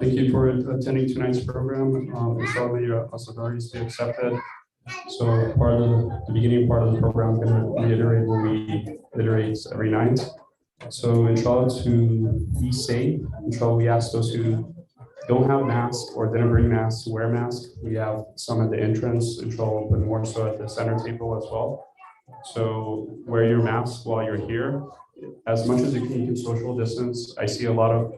Thank you for attending tonight's program. Inshallah, your Asadaris be accepted. So part of the beginning part of the program, I'm going to reiterate what we iterate every night. So inshallah, to be safe, inshallah, we ask those who don't have masks or didn't bring masks to wear masks. We have some at the entrance, inshallah, but more so at the center table as well. So wear your mask while you're here. As much as you can social distance. I see a lot of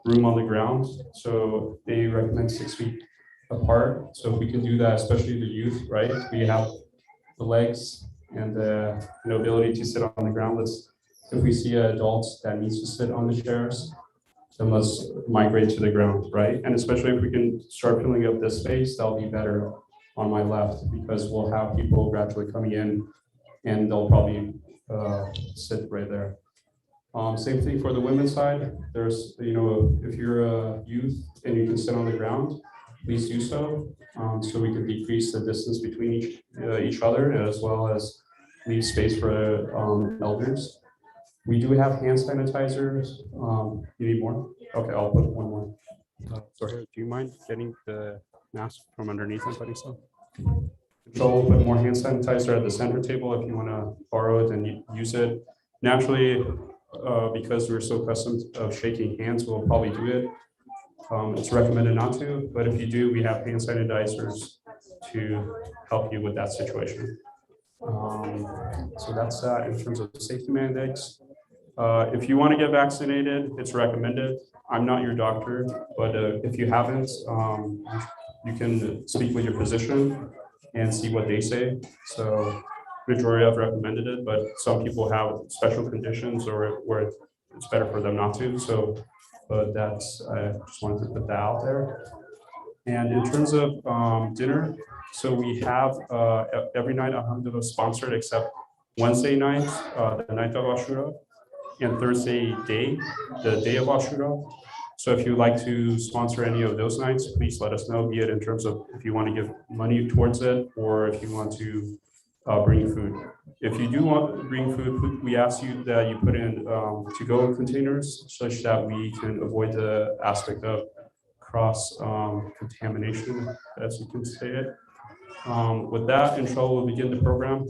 room on the ground, so they recommend 6 feet apart. So if we can do that, especially the youth, right? We have the legs and the ability to sit on the ground. If we see adults that needs to sit on the chairs, then let's migrate to the ground, right? And especially if we can start filling up this space, that'll be better on my left, because we'll have people gradually coming in and they'll probably sit right there. Same thing for the women's side. There's, if you're a youth and you can sit on the ground, please do so. So we can decrease the distance between each other, as well as leave space for elders. We do have hand sanitizers. You need more? Okay, I'll put one more. Sorry, do you mind getting the mask from underneath and putting some? So we'll put more hand sanitizer at the center table if you want to borrow it and use it. Naturally, because we're so accustomed of shaking hands, we'll probably do it. It's recommended not to, but if you do, we have hand sanitizers to help you with that situation. So that's that in terms of the safety mandates. If you want to get vaccinated, it's recommended. I'm not your doctor, but if you haven't, you can speak with your physician and see what they say. So majority have recommended it, but some people have special conditions or where it's better for them not to. So, but that's, I just wanted to put that out there. And in terms of dinner, so we have every night, alhamdulillah, sponsored except Wednesday night, the night of Ashura, and Thursday day, the day of Ashura. So if you'd like to sponsor any of those nights, please let us know, be it in terms of if you want to give money towards it, or if you want to bring food. If you do want to bring food, we ask you that you put in to-go containers, such that we can avoid the aspect of cross contamination, as you can say it. With that, inshallah, we'll begin the program.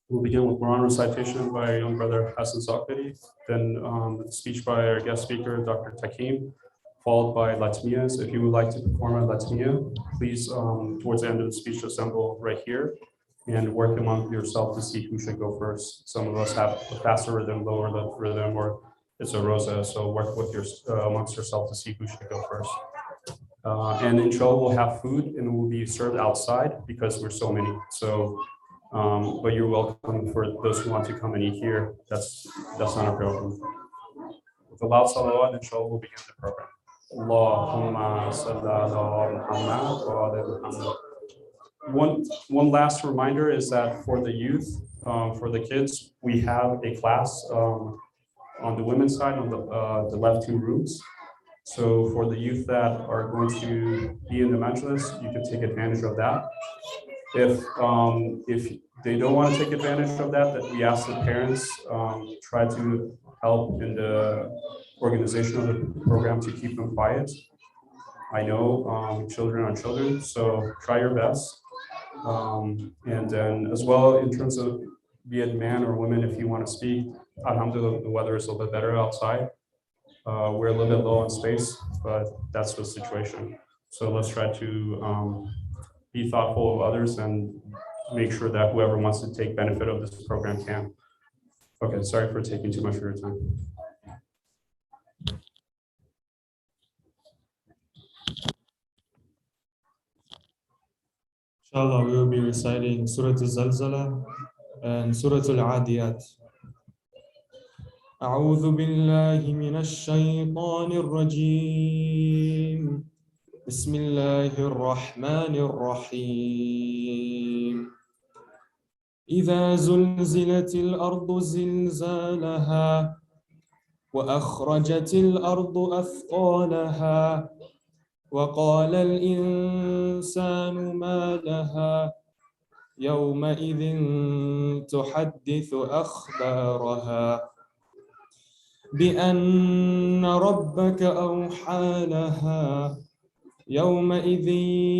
We'll begin with Quran recitation by our young brother Hassan Zakari, then speech by our guest speaker, Dr. Takim, followed by Latmiyas. If you would like to perform a Latmiya, please, towards the end of the speech, assemble right here and work among yourself to see who should go first. Some of us have a faster rhythm, lower rhythm, or it's a rosa, so work with amongst yourself to see who should go first. And inshallah, we'll have food and it will be served outside because we're so many. So, but you're welcome for those who want to come and eat here. That's not a problem. With a loud salawat, inshallah, we'll begin the program. Allahumma salli ala Muhammad wa ala Muhammad. One last reminder is that for the youth, for the kids, we have a class on the women's side on the left 2 rooms. So for the youth that are going to be in the majlis, you can take advantage of that. If they don't want to take advantage of that, we ask the parents try to help in the organization of the program to keep them quiet. I know children are children, so try your best. And then as well, in terms of be it man or woman, if you want to speak, alhamdulillah, the weather is a little bit better outside. We're a little bit low on space, but that's the situation. So let's try to be thoughtful of others and make sure that whoever wants to take benefit of this program can. Okay, sorry for taking too much of your time. Inshallah, we will be reciting Surah Al-Zalzala and Surah Al-Adiyat. أعوذ بالله من الشيطان الرجيم بسم الله الرحمن الرحيم إذا زلزلت الأرض زلزالها وأخرجت الأرض أثقالها وقال الإنسان ما لها يومئذ تحدث أخبارها بأن ربك أوحى لها يومئذ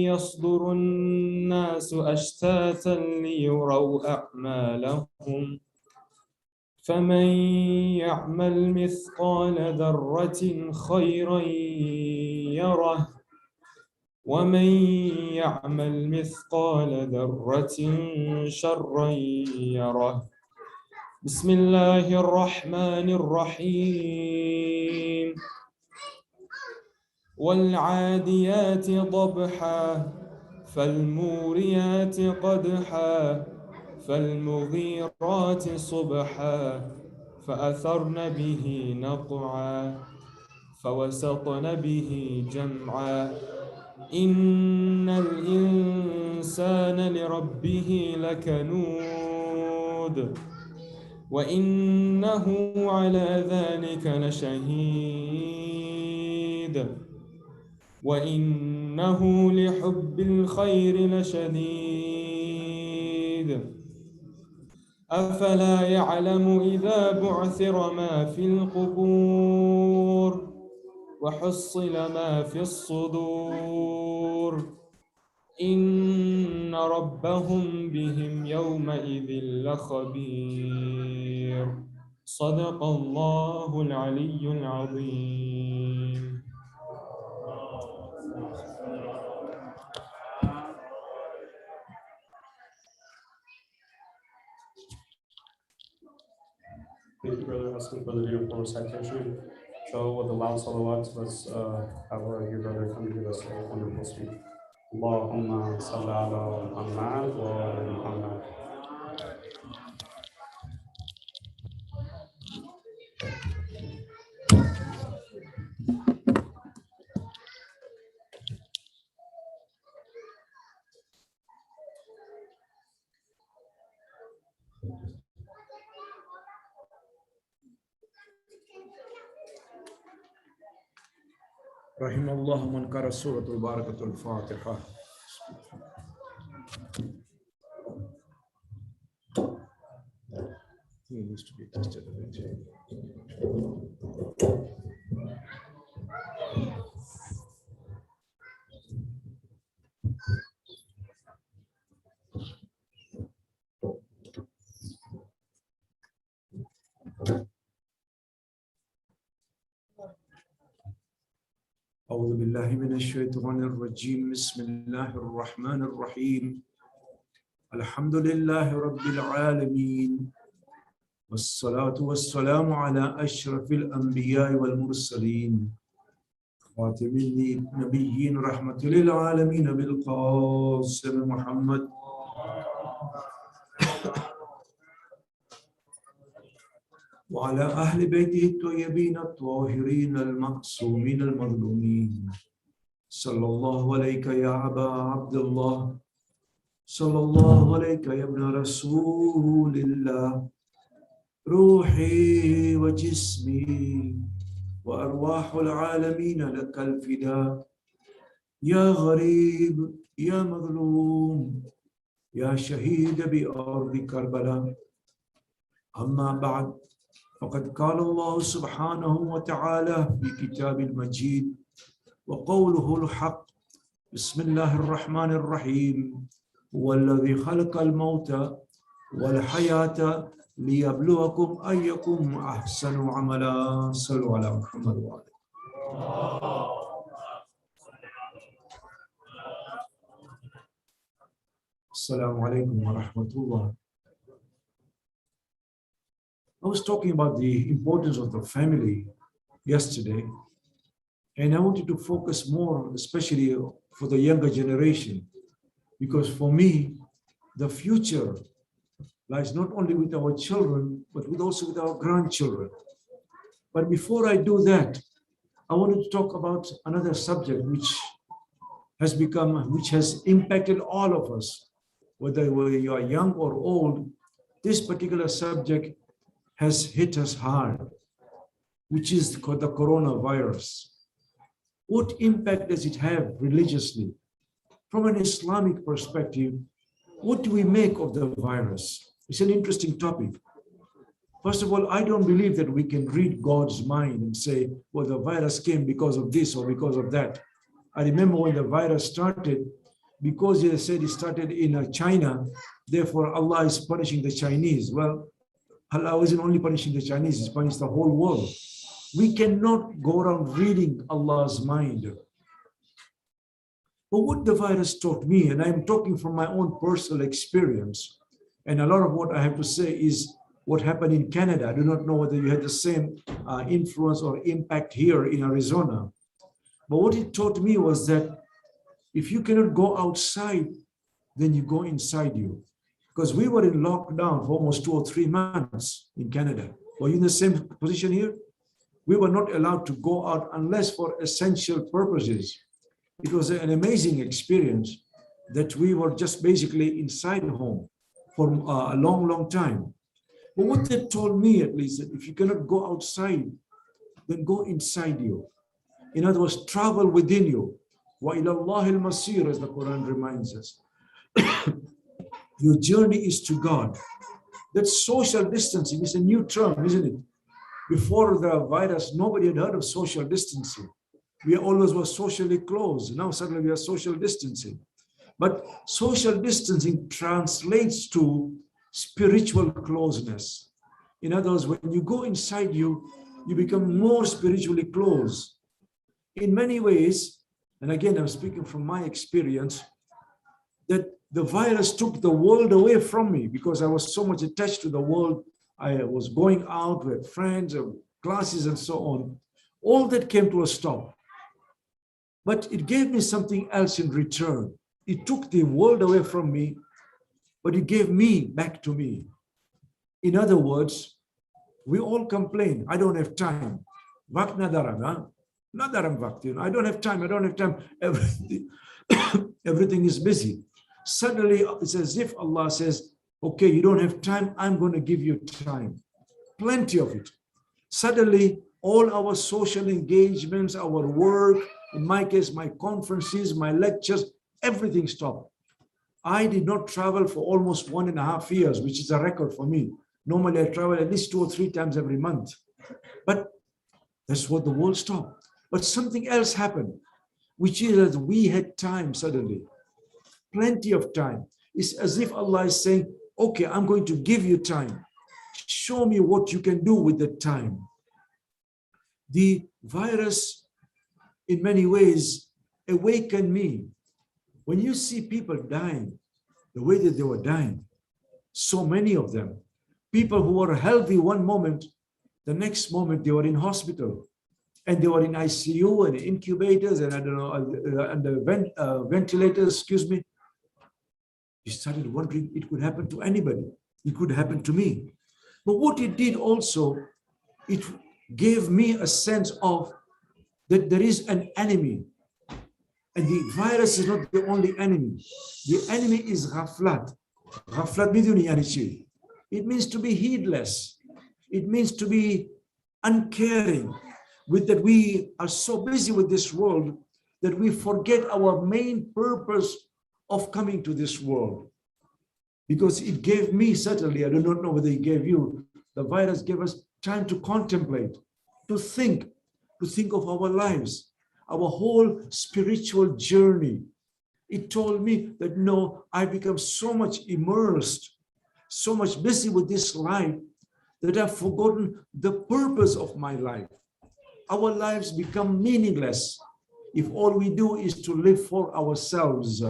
يصدر الناس أشتاتا ليروا أعمالهم فمن يعمل مثقال ذرة خيرا يره ومن يعمل مثقال ذرة شرا يره بسم الله الرحمن الرحيم والعاديات ضبحا فالموريات قدحا فالمغيرات صبحا فأثرن به نقعا فوسطن به جمعا إن الإنسان لربه لكنود وإنه على ذلك لشهيد وإنه لحب الخير لشديد أفلا يعلم إذا بعثر ما في القبور وحصل ما في الصدور إن ربهم بهم يومئذ لخبير صدق الله العلي العظيم. Thank you, Brother Hassan, for the beautiful recitation. So with the loud salawats, let's have our dear brother come to give us a wonderful speech. Allahumma salli ala Muhammad wa ala Muhammad. رحم الله من قرأ سورة الباركة الفاتحة. He needs to be tested a bit. أعوذ بالله من الشيطان الرجيم بسم الله الرحمن الرحيم الحمد لله رب العالمين والصلاة والسلام على أشرف الأنبياء والمرسلين خاتم النبيين رحمة للعالمين بالقاسم محمد وعلى أهل بيته الطيبين الطاهرين المعصومين المظلومين صلى الله عليك يا أبا عبد الله صلى الله عليك يا ابن رسول الله روحي وجسمي وأرواح العالمين لك الفداء يا غريب يا مظلوم يا شهيد بأرض كربلاء أما بعد فقد قال الله سبحانه وتعالى في كتاب المجيد وقوله الحق بسم الله الرحمن الرحيم هو الذي خلق الموت والحياة ليبلوكم أيكم أحسن عملا صلوا على محمد وآله. السلام عليكم ورحمة الله. I was talking about the importance of the family yesterday, and I wanted to focus more, especially for the younger generation, because for me, the future lies not only with our children, but also with our grandchildren. But before I do that, I wanted to talk about another subject which has impacted all of us, whether you are young or old. This particular subject has hit us hard, which is the coronavirus. What impact does it have religiously? From an Islamic perspective, what do we make of the virus? It's an interesting topic. First of all, I don't believe that we can read God's mind and say, well, the virus came because of this or because of that. I remember when the virus started, because they said it started in China, therefore Allah is punishing the Chinese. Well, Allah isn't only punishing the Chinese, He's punishing the whole world. We cannot go around reading Allah's mind. But what the virus taught me, and I'm talking from my own personal experience, and a lot of what I have to say is what happened in Canada. I do not know whether you had the same influence or impact here in Arizona. But what it taught me was that if you cannot go outside, then you go inside you. Because we were in lockdown for almost 2 or 3 months in Canada. Were you in the same position here? We were not allowed to go out unless for essential purposes. It was an amazing experience that we were just basically inside home for a long, long time. But what that told me, at least, that if you cannot go outside, then go inside you. In other words, travel within you. وَإِلَى اللَّهِ الْمَصِيرُ, as the Quran reminds us. Your journey is to God. That social distancing is a new term, isn't it? Before the virus, nobody had heard of social distancing. We always were socially close. Now suddenly we are social distancing. But social distancing translates to spiritual closeness. In other words, when you go inside you, you become more spiritually close. In many ways, and again, I'm speaking from my experience, that the virus took the world away from me because I was so much attached to the world. I was going out with friends, classes, and so on. All that came to a stop. But it gave me something else in return. It took the world away from me, but it gave me back to me. In other words, we all complain, I don't have time. Vakt nadaram, huh? Nadaram vakt, I don't have time, I don't have time. Everything is busy. Suddenly, it's as if Allah says, okay, you don't have time, I'm going to give you time. Plenty of it. Suddenly, all our social engagements, our work, in my case, my conferences, my lectures, everything stopped. I did not travel for almost 1.5 years, which is a record for me. Normally, I travel at least 2 or 3 times every month. But that's what the world stopped. But something else happened, which is that we had time suddenly. Plenty of time. It's as if Allah is saying, okay, I'm going to give you time. Show me what you can do with the time. The virus, in many ways, awakened me. When you see people dying, the way that they were dying, so many of them, people who were healthy one moment, the next moment they were in hospital, and they were in ICU and incubators and I don't know, and the ventilators, excuse me. You started wondering, it could happen to anybody. It could happen to me. But what it did also, it gave me a sense of that there is an enemy. And the virus is not the only enemy. The enemy is ghaflat. Ghaflat biduni yani shay. It means to be heedless. It means to be uncaring. With that, we are so busy with this world that we forget our main purpose of coming to this world. Because it gave me, certainly, I do not know whether it gave you, the virus gave us time to contemplate, to think of our lives, our whole spiritual journey. It told me that no, I become so much immersed, so much busy with this life that I've forgotten the purpose of my life. Our lives become meaningless if all we do is to live for ourselves.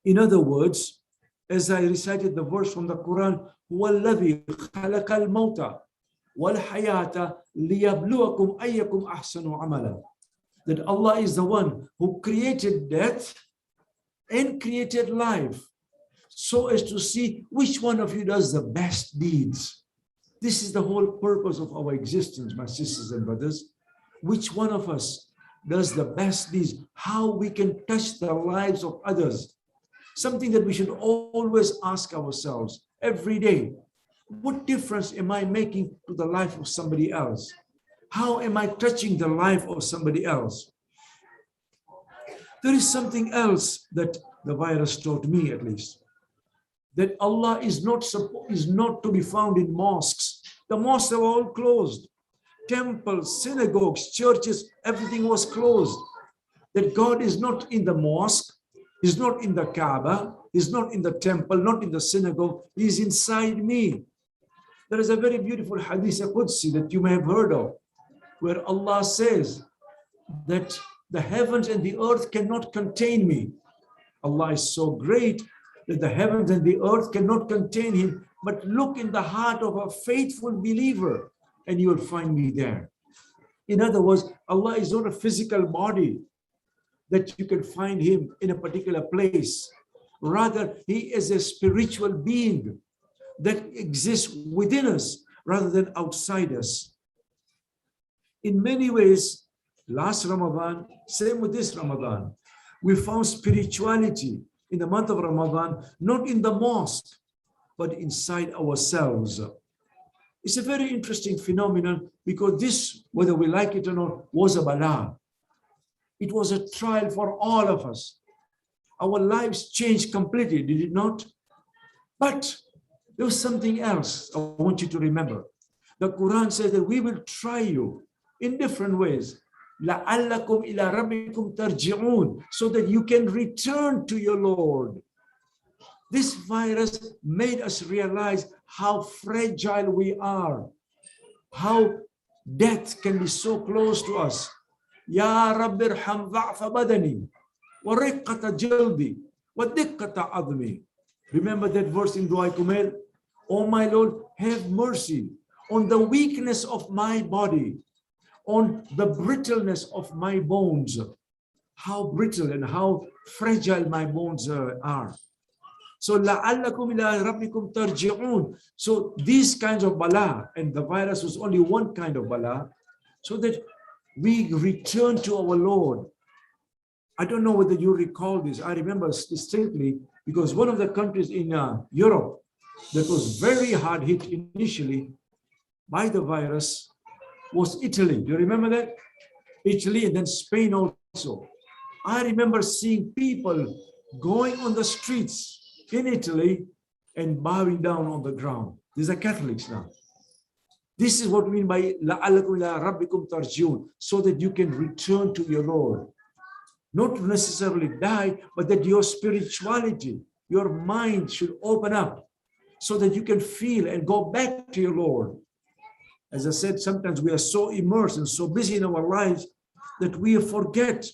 In other words, as I recited the verse from the Quran, وَالَّذِي خَلَقَ الْمَوْتَ وَالْحَيَاةَ لِيَبْلُوَكُمْ أَيَّكُمْ أَحْسَنُ عَمَلًا. That Allah is the one who created death and created life, so as to see which one of you does the best deeds. This is the whole purpose of our existence, my sisters and brothers. Which one of us does the best deeds? How we can touch the lives of others. Something that we should always ask ourselves every day. What difference am I making to the life of somebody else? How am I touching the life of somebody else? There is something else that the virus taught me, at least. that Allah is not to be found in mosques. The mosques are all closed. Temples, synagogues, churches, everything was closed. That God is not in the mosque, He's not in the Kaaba, He's not in the temple, not in the synagogue, He's inside me. There is a very beautiful hadith, Qudsi, that you may have heard of, where Allah says that the heavens and the earth cannot contain me. Allah is so great that the heavens and the earth cannot contain Him, but look in the heart of a faithful believer and you will find me there. In other words, Allah is not a physical body that you can find Him in a particular place. Rather, He is a spiritual being that exists within us rather than outside us. In many ways, last Ramadan, same with this Ramadan, we found spirituality in the month of Ramadan, not in the mosque, but inside ourselves. It's a very interesting phenomenon because this, whether we like it or not, was a bala. It was a trial for all of us. Our lives changed completely, did it not? But there was something else I want you to remember. The Quran says that we will try you in different ways. لَعَلَّكُمْ إِلَىٰ رَبِّكُمْ تَرْجِعُونَ, so that you can return to your Lord. This virus made us realize how fragile we are, how death can be so close to us. Ya Rabbi irham dha'fa badani wa riqqata jaldi wa diqqata admi. Remember that verse in Dua Kumail? Oh my Lord, have mercy on the weakness of my body, on the brittleness of my bones. How brittle and how fragile my bones are. So لَعَلَّكُمْ إِلَىٰ رَبِّكُمْ تَرْجِعُونَ. So these kinds of bala, and the virus was only one kind of bala, so that we return to our Lord. I don't know whether you recall this. I remember distinctly because one of the countries in Europe that was very hard hit initially by the virus was Italy. Do you remember that? Italy and then Spain also. I remember seeing people going on the streets in Italy and bowing down on the ground. These are Catholics now. This is what we mean by لَعَلَّكُمْ إِلَىٰ رَبِّكُمْ تَرْجِعُونَ, so that you can return to your Lord. Not necessarily die, but that your spirituality, your mind should open up so that you can feel and go back to your Lord. As I said, sometimes we are so immersed and so busy in our lives that we forget.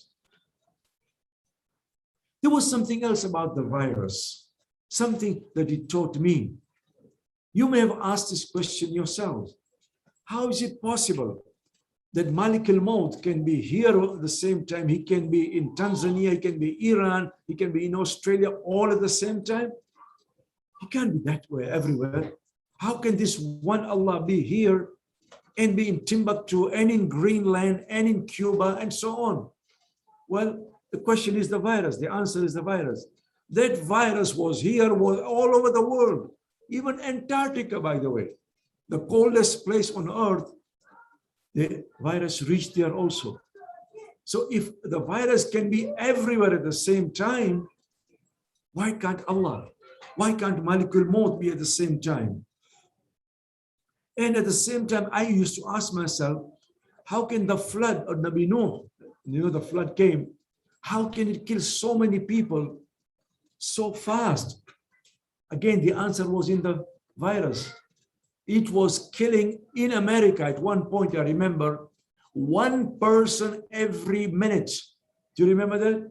There was something else about the virus, something that it taught me. You may have asked this question yourselves. How is it possible that Malik al-Maut can be here at the same time? He can be in Tanzania, he can be Iran, he can be in Australia all at the same time. He can't be that way everywhere. How can this one Allah be here and be in Timbuktu and in Greenland and in Cuba and so on? Well, the question is the virus. The answer is the virus. That virus was here, was all over the world, even Antarctica, by the way, the coldest place on earth. The virus reached there also. So if the virus can be everywhere at the same time, why can't Allah? Why can't Malik al-Maut be at the same time? And at the same time, I used to ask myself, how can the flood of Nabi Nuh, the flood came, how can it kill so many people so fast? Again, the answer was in the virus. It was killing in America at one point, I remember, one person every minute. Do you remember that?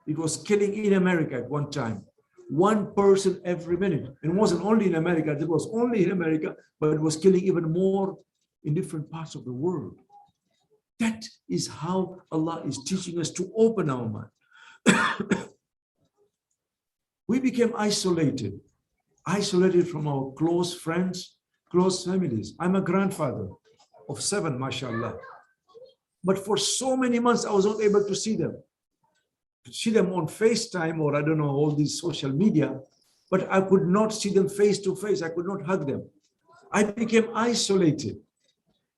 It was killing in America at one time. One person every minute. And it wasn't only in America, it was only in America, but it was killing even more in different parts of the world. That is how Allah is teaching us to open our mind. We became isolated from our close friends, close families. I'm a grandfather of 7, mashallah. But for so many months, I was not able to see them. To see them on FaceTime or I don't know, all these social media, but I could not see them face to face. I could not hug them. I became isolated.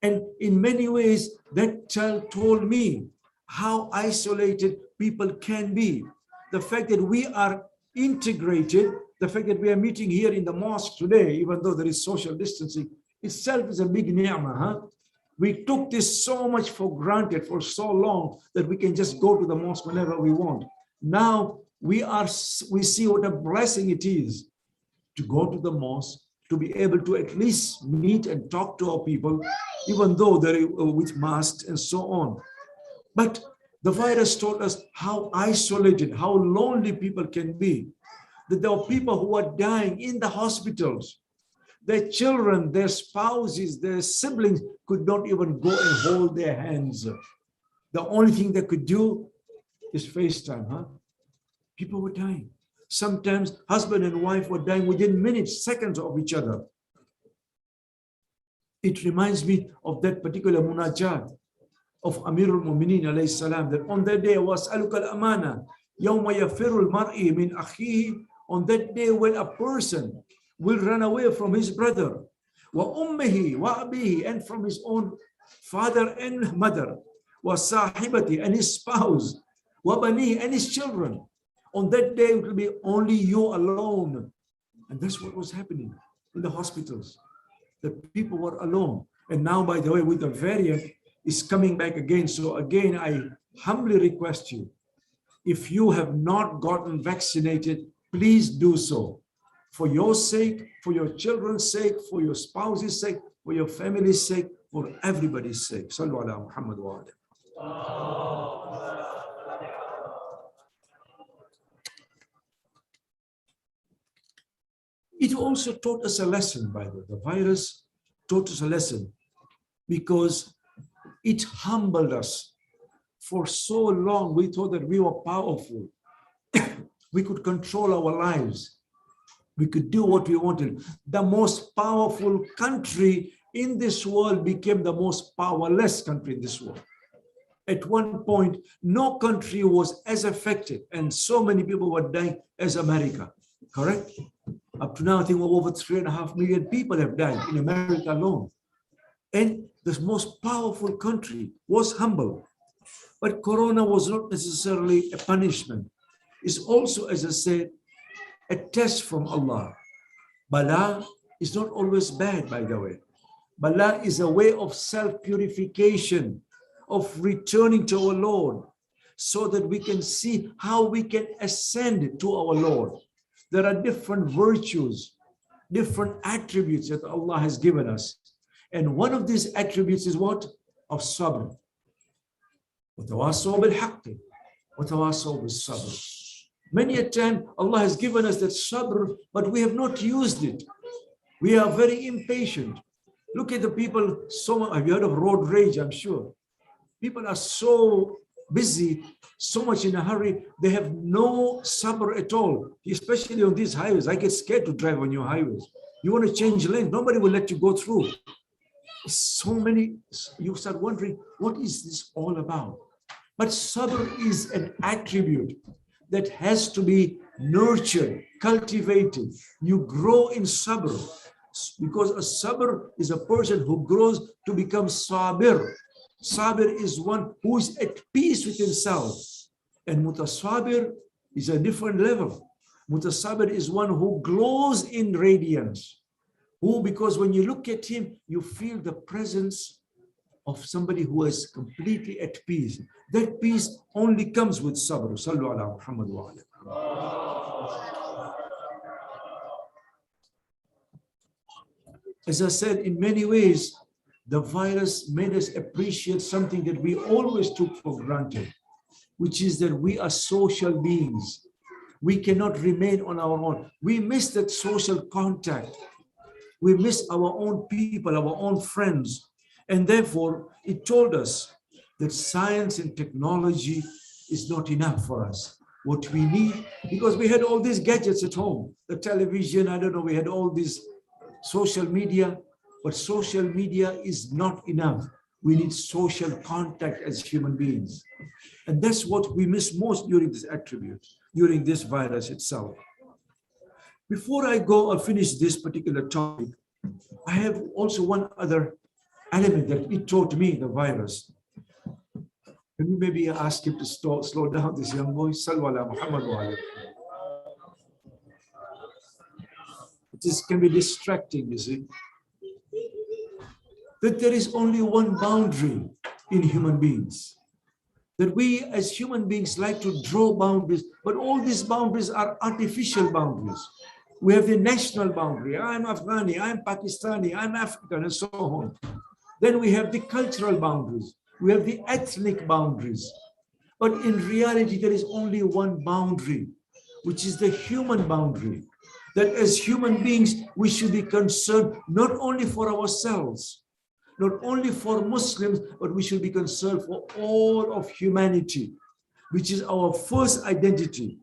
And in many ways, that child told me how isolated people can be. The fact that we are integrated The fact that we are meeting here in the mosque today, even though there is social distancing, itself is a big ni'mah. Huh? We took this so much for granted for so long that we can just go to the mosque whenever we want. Now we see what a blessing it is to go to the mosque, to be able to at least meet and talk to our people, even though they're with masks and so on. But the virus taught us how isolated, how lonely people can be. That there are people who are dying in the hospitals. Their children, their spouses, their siblings could not even go and hold their hands. The only thing they could do is FaceTime, huh? People were dying. Sometimes husband and wife were dying within minutes, seconds of each other. It reminds me of that particular munajat of Amirul Mu'mineen alayhi salam, that on that day, وَاسْأَلُكَ الْأَمَانَةِ يَوْمَ يَفِرُّ الْمَرْءِ مِنْ أَخِيهِ, on that day when a person will run away from his brother, وَأُمِّهِ وَأَبِيهِ, and from his own father and mother, وَصَاحِبَتِهِ, and his spouse, وَبَنِيهِ, and his children. On that day, it will be only you alone. And that's what was happening in the hospitals. The people were alone. And now, by the way, with the variant, it's coming back again. So again, I humbly request you, if you have not gotten vaccinated, please do so. For your sake, for your children's sake, for your spouse's sake, for your family's sake, for everybody's sake. Sallu ala Muhammad wa ala. It also taught us a lesson, by the way. The virus taught us a lesson because it humbled us. For so long, we thought that we were powerful. We could control our lives. We could do what we wanted. The most powerful country in this world became the most powerless country in this world. At one point, no country was as affected and so many people were dying as America, correct? Up to now, I think over 3.5 million people have died in America alone. And the most powerful country was humble. But Corona was not necessarily a punishment. It's also, as I said, a test from Allah. Bala is not always bad, by the way. Bala is a way of self-purification, of returning to our Lord, so that we can see how we can ascend to our Lord. There are different virtues, different attributes that Allah has given us. And one of these attributes is what? Of sabr. وَتَوَاصَوْا بِالْحَقِّ وَتَوَاصَوْا بِالصَّبْرِ. Many a time Allah has given us that sabr, but we have not used it. We are very impatient. Look at the people, have you heard of road rage? I'm sure. People are so busy, so much in a hurry, they have no sabr at all, especially on these highways. I get scared to drive on your highways. You want to change lane, nobody will let you go through. So many, you start wondering, what is this all about? But sabr is an attribute that has to be nurtured, cultivated. You grow in sabr, because a sabr is a person who grows to become sabir. Sabir is one who is at peace with himself. And mutasabir is a different level. Mutasabir is one who glows in radiance. Who, because when you look at him, you feel the presence of somebody who is completely at peace. That peace only comes with sabr. Sallu ala Muhammad wa ala. As I said, in many ways, the virus made us appreciate something that we always took for granted, which is that we are social beings. We cannot remain on our own. We miss that social contact. We miss our own people, our own friends. And therefore, it told us that science and technology is not enough for us. What we need, because we had all these gadgets at home, the television, I don't know, we had all these social media, but social media is not enough. We need social contact as human beings. And that's what we miss most during this attribute, during this virus itself. Before I go or finish this particular topic, I have also one other element that it taught me, the virus. Can we maybe ask him to slow down, this young boy? Sallu ala Muhammad wa ala. can be distracting, you see. That there is only one boundary in human beings. That we as human beings like to draw boundaries, but all these boundaries are artificial boundaries. We have the national boundary. I'm Afghani, I'm Pakistani, I'm African, and so on. Then we have the cultural boundaries. We have the ethnic boundaries. But in reality, there is only one boundary, which is the human boundary. That as human beings, we should be concerned not only for ourselves, not only for Muslims, but we should be concerned for all of humanity, which is our first identity.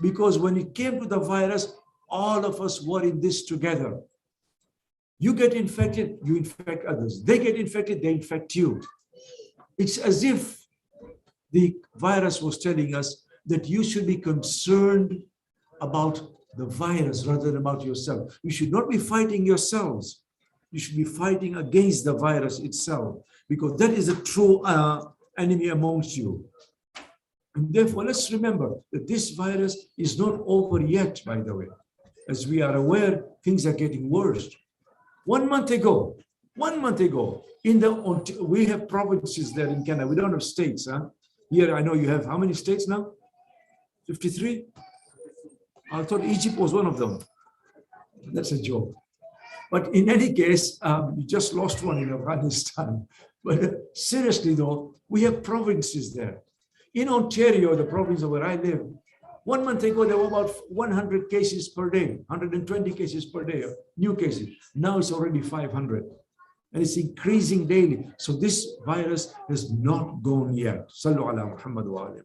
Because when it came to the virus, all of us were in this together. You get infected, you infect others. They get infected, they infect you. It's as if the virus was telling us that you should be concerned about the virus rather than about yourself. You should not be fighting yourselves. You should be fighting against the virus itself, because that is a true enemy amongst you. And therefore, let's remember that this virus is not over yet, by the way. As we are aware, things are getting worse. 1 month ago, we have provinces there in Canada. We don't have states. Here, I know you have how many states now? 53? I thought Egypt was one of them. That's a joke. But in any case, you just lost one in Afghanistan. But seriously though, we have provinces there. In Ontario, the province where I live, 1 month ago, there were about 100 cases per day, 120 cases per day, new cases. Now it's already 500. And it's increasing daily. So this virus has not gone yet. Sallu ala Muhammad wa alayhi.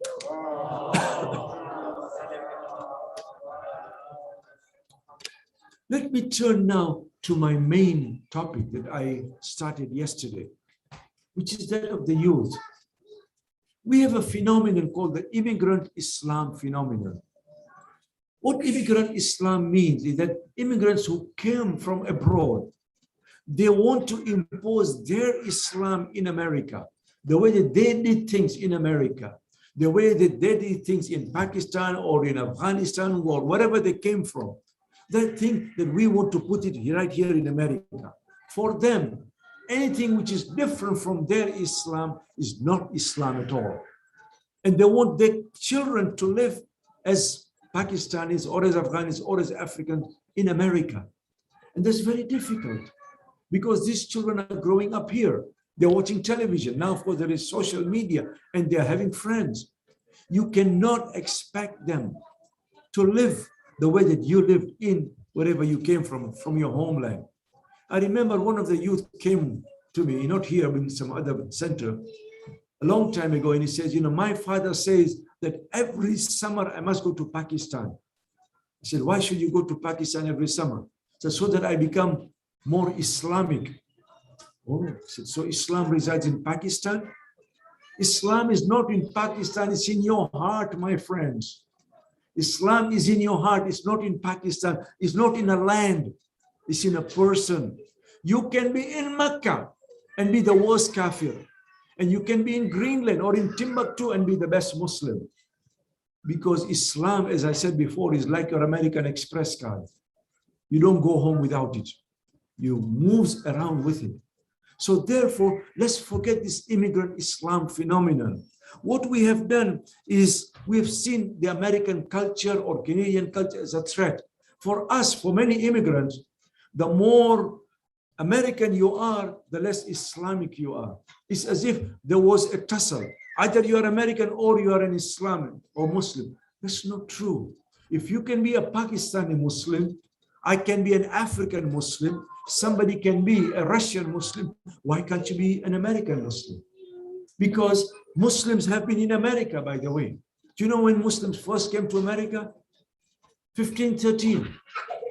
Let me turn now to my main topic that I started yesterday, which is that of the youth. We have a phenomenon called the immigrant Islam phenomenon. What immigrant Islam means is that immigrants who came from abroad, they want to impose their Islam in America, the way that they did things in America, the way that they did things in Pakistan or in Afghanistan or wherever they came from. They think that we want to put it right here in America. For them, anything which is different from their Islam is not Islam at all. And they want their children to live as Pakistanis or as Afghanis or as Africans in America. And that's very difficult because these children are growing up here. They're watching television. Now, of course, there is social media and they're having friends. You cannot expect them to live the way that you lived in wherever you came from your homeland. I remember one of the youth came to me, not here, but in some other center, a long time ago, and he says, you know, my father says that every summer I must go to Pakistan. I said, why should you go to Pakistan every summer? He said, so that I become more Islamic. Oh, I said, so Islam resides in Pakistan? Islam is not in Pakistan, it's in your heart, my friends. Islam is in your heart, it's not in Pakistan, it's not in a land, it's in a person. You can be in Mecca and be the worst kafir. And you can be in Greenland or in Timbuktu and be the best Muslim. Because Islam, as I said before, is like your American Express card. You don't go home without it. You move around with it. So therefore, let's forget this immigrant Islam phenomenon. What we have done is we've seen the American culture or Canadian culture as a threat. For us, for many immigrants, the more American you are, the less Islamic you are. It's as if there was a tussle. Either you are American or you are an Islamic or Muslim. That's not true. If you can be a Pakistani Muslim, I can be an African Muslim, somebody can be a Russian Muslim. Why can't you be an American Muslim? Because Muslims have been in America, by the way. Do you know when Muslims first came to America? 1513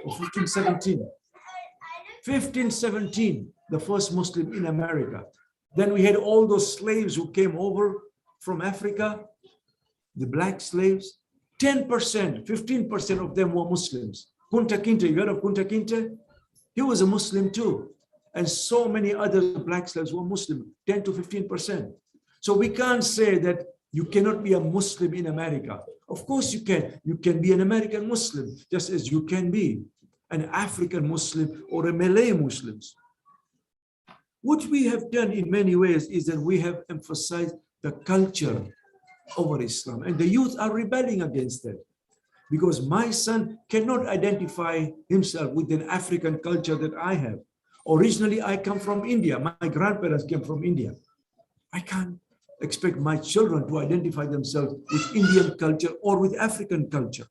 or 1517. 1517, the first Muslim in America. Then we had all those slaves who came over from Africa, the black slaves. 10%, 15% of them were Muslims. Kunta Kinte, you heard of Kunta Kinte? He was a Muslim too. And so many other black slaves were Muslim, 10 to 15%. So we can't say that you cannot be a Muslim in America. Of course you can. You can be an American Muslim, just as you can be. an African Muslim or a Malay Muslims. What we have done in many ways is that we have emphasized the culture over Islam, and the youth are rebelling against that, because my son cannot identify himself with an African culture that I have. Originally, I come from India. My grandparents came from India. I can't expect my children to identify themselves with Indian culture or with African culture.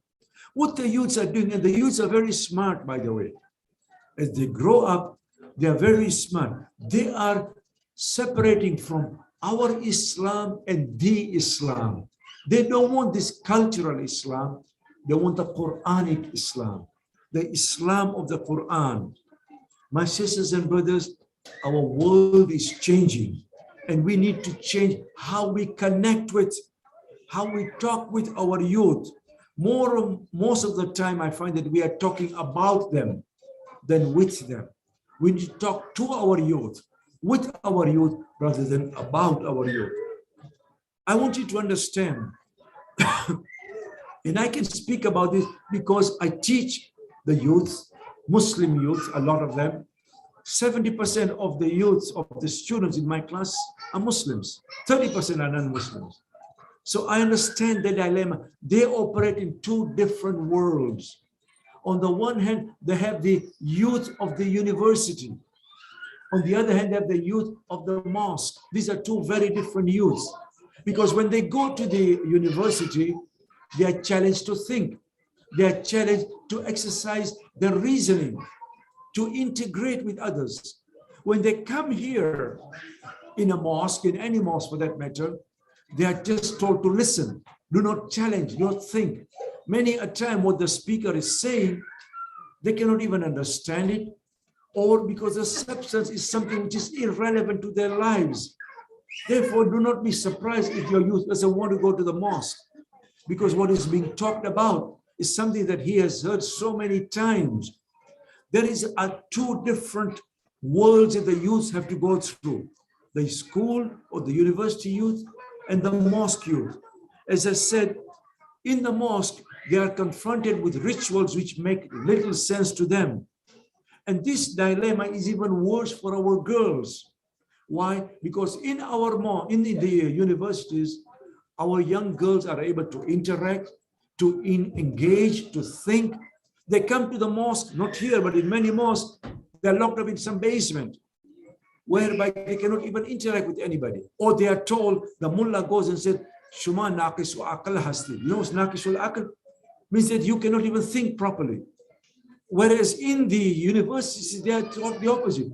What the youths are doing, and the youths are very smart, by the way. As they grow up, they are very smart. They are separating from our Islam and the Islam. They don't want this cultural Islam. They want the Quranic Islam, the Islam of the Quran. My sisters and brothers, our world is changing, and we need to change how we connect with, how we talk with our youth. Most of the time, I find that we are talking about them than with them. We need to talk to our youth, with our youth, rather than about our youth. I want you to understand, and I can speak about this because I teach the youth, Muslim youth, a lot of them. 70% of the youth, of the students in my class are Muslims, 30% are non-Muslims. So I understand the dilemma. They operate in two different worlds. On the one hand, they have the youth of the university. On the other hand, they have the youth of the mosque. These are two very different youths. Because when they go to the university, they are challenged to think. They are challenged to exercise their reasoning, to integrate with others. When they come here in a mosque, in any mosque for that matter, they are just told to listen, do not challenge, do not think. Many a time what the speaker is saying, they cannot even understand it, or because the substance is something which is irrelevant to their lives. Therefore, do not be surprised if your youth doesn't want to go to the mosque, because what is being talked about is something that he has heard so many times. There is two different worlds that the youths have to go through: the school or the university youth and the mosque youth. As I said, in the mosque, they are confronted with rituals which make little sense to them. And this dilemma is even worse for our girls. Why? Because in the universities, our young girls are able to interact, to engage, to think. They come to the mosque, not here, but in many mosques, they're locked up in some basement, whereby they cannot even interact with anybody. Or they are told, the mullah goes and said, Shuma naqisu aqal hasti. You know what's naqisul aqal? Means that you cannot even think properly. Whereas in the universities, they are taught the opposite.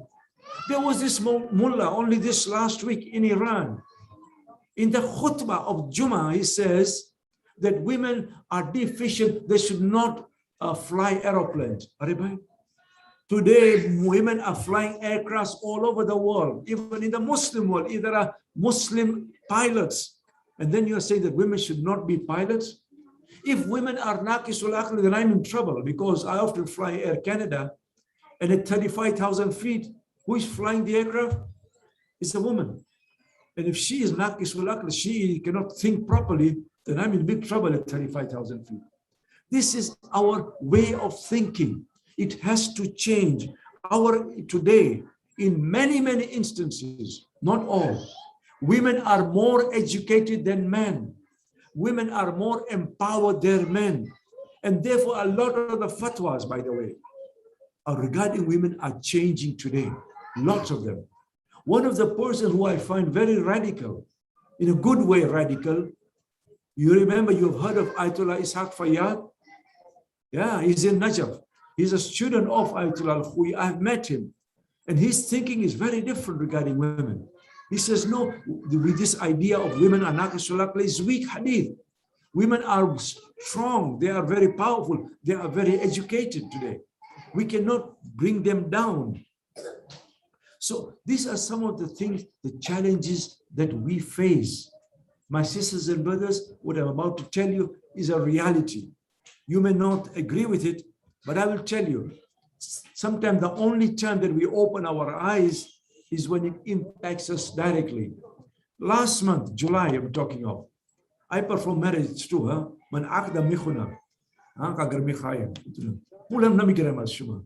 There was this mullah only this last week in Iran. In the khutbah of Jummah, he says that women are deficient. They should not fly aeroplanes. Today, women are flying aircrafts all over the world, even in the Muslim world. There are Muslim pilots. And then you are saying that women should not be pilots? If women are naqisul aql, then I'm in trouble, because I often fly Air Canada, and at 35,000 feet, who is flying the aircraft? It's a woman. And if she is naqisul aql, she cannot think properly, then I'm in big trouble at 35,000 feet. This is our way of thinking. It has to change. Today, in many, many instances, not all, women are more educated than men. Women are more empowered than men. And therefore, a lot of the fatwas, by the way, regarding women are changing today. Lots of them. One of the persons who I find very radical, in a good way radical, you remember, you've heard of Ayatollah Ishaq Fayyad? Yeah, he's in Najaf. He's a student of Ayatollah Al-Khuy. I've met him. And his thinking is very different regarding women. He says, no, with this idea of women are naqisul aql is weak hadith. Women are strong. They are very powerful. They are very educated today. We cannot bring them down. So these are some of the things, the challenges that we face. My sisters and brothers, what I'm about to tell you is a reality. You may not agree with it, but I will tell you, sometimes the only time that we open our eyes is when it impacts us directly. Last month, July, I'm talking of, I performed marriage too. Man aqda mikhuna. Pulang na mikiram as Shuma.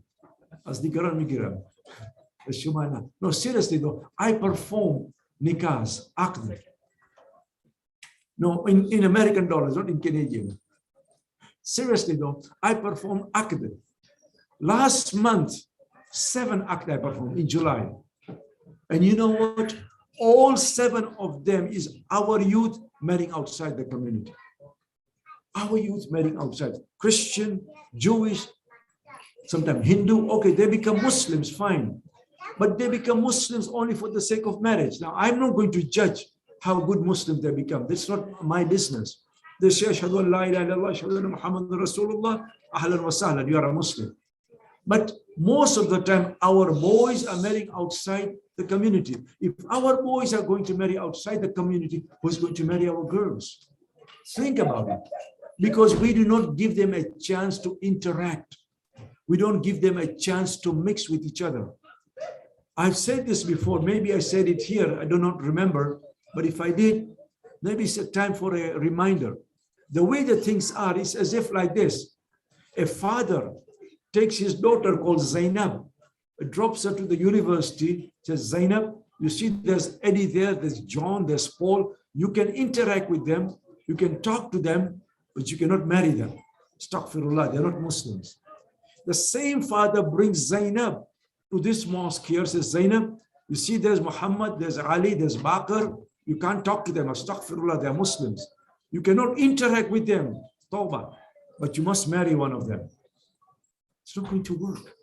As Nikaran mikiram. As Shumana. No, seriously though, I perform nikahs, aqd. No, in American dollars, not in Canadian. Seriously though, I perform aqd. Last month, 7 aqd I performed in July. And you know what? All 7 of them is our youth marrying outside the community. Our youth marrying outside. Christian, Jewish, sometimes Hindu. Okay, they become Muslims, fine. But they become Muslims only for the sake of marriage. Now, I'm not going to judge how good Muslims they become. That's not my business. They say, Ashhadu an la ilaha illallah, Ashhadu anna Muhammadan Rasulullah, ahlan wa sahlan, you are a Muslim. But most of the time, our boys are marrying outside the community. If our boys are going to marry outside the community, who's going to marry our girls? Think about it. Because we do not give them a chance to interact. We don't give them a chance to mix with each other. I've said this before, maybe I said it here, I do not remember, but if I did, maybe it's a time for a reminder. The way the things are is as if like this. A father takes his daughter called Zainab, drops her to the university, says, Zainab, you see there's Eddie there, there's John, there's Paul. You can interact with them, you can talk to them, but you cannot marry them. Astaghfirullah, they're not Muslims. The same father brings Zainab to this mosque here, says, Zainab, you see there's Muhammad, there's Ali, there's Bakr. You can't talk to them. Astaghfirullah, they're Muslims. You cannot interact with them. Tawbah. But you must marry one of them. It's not going to work.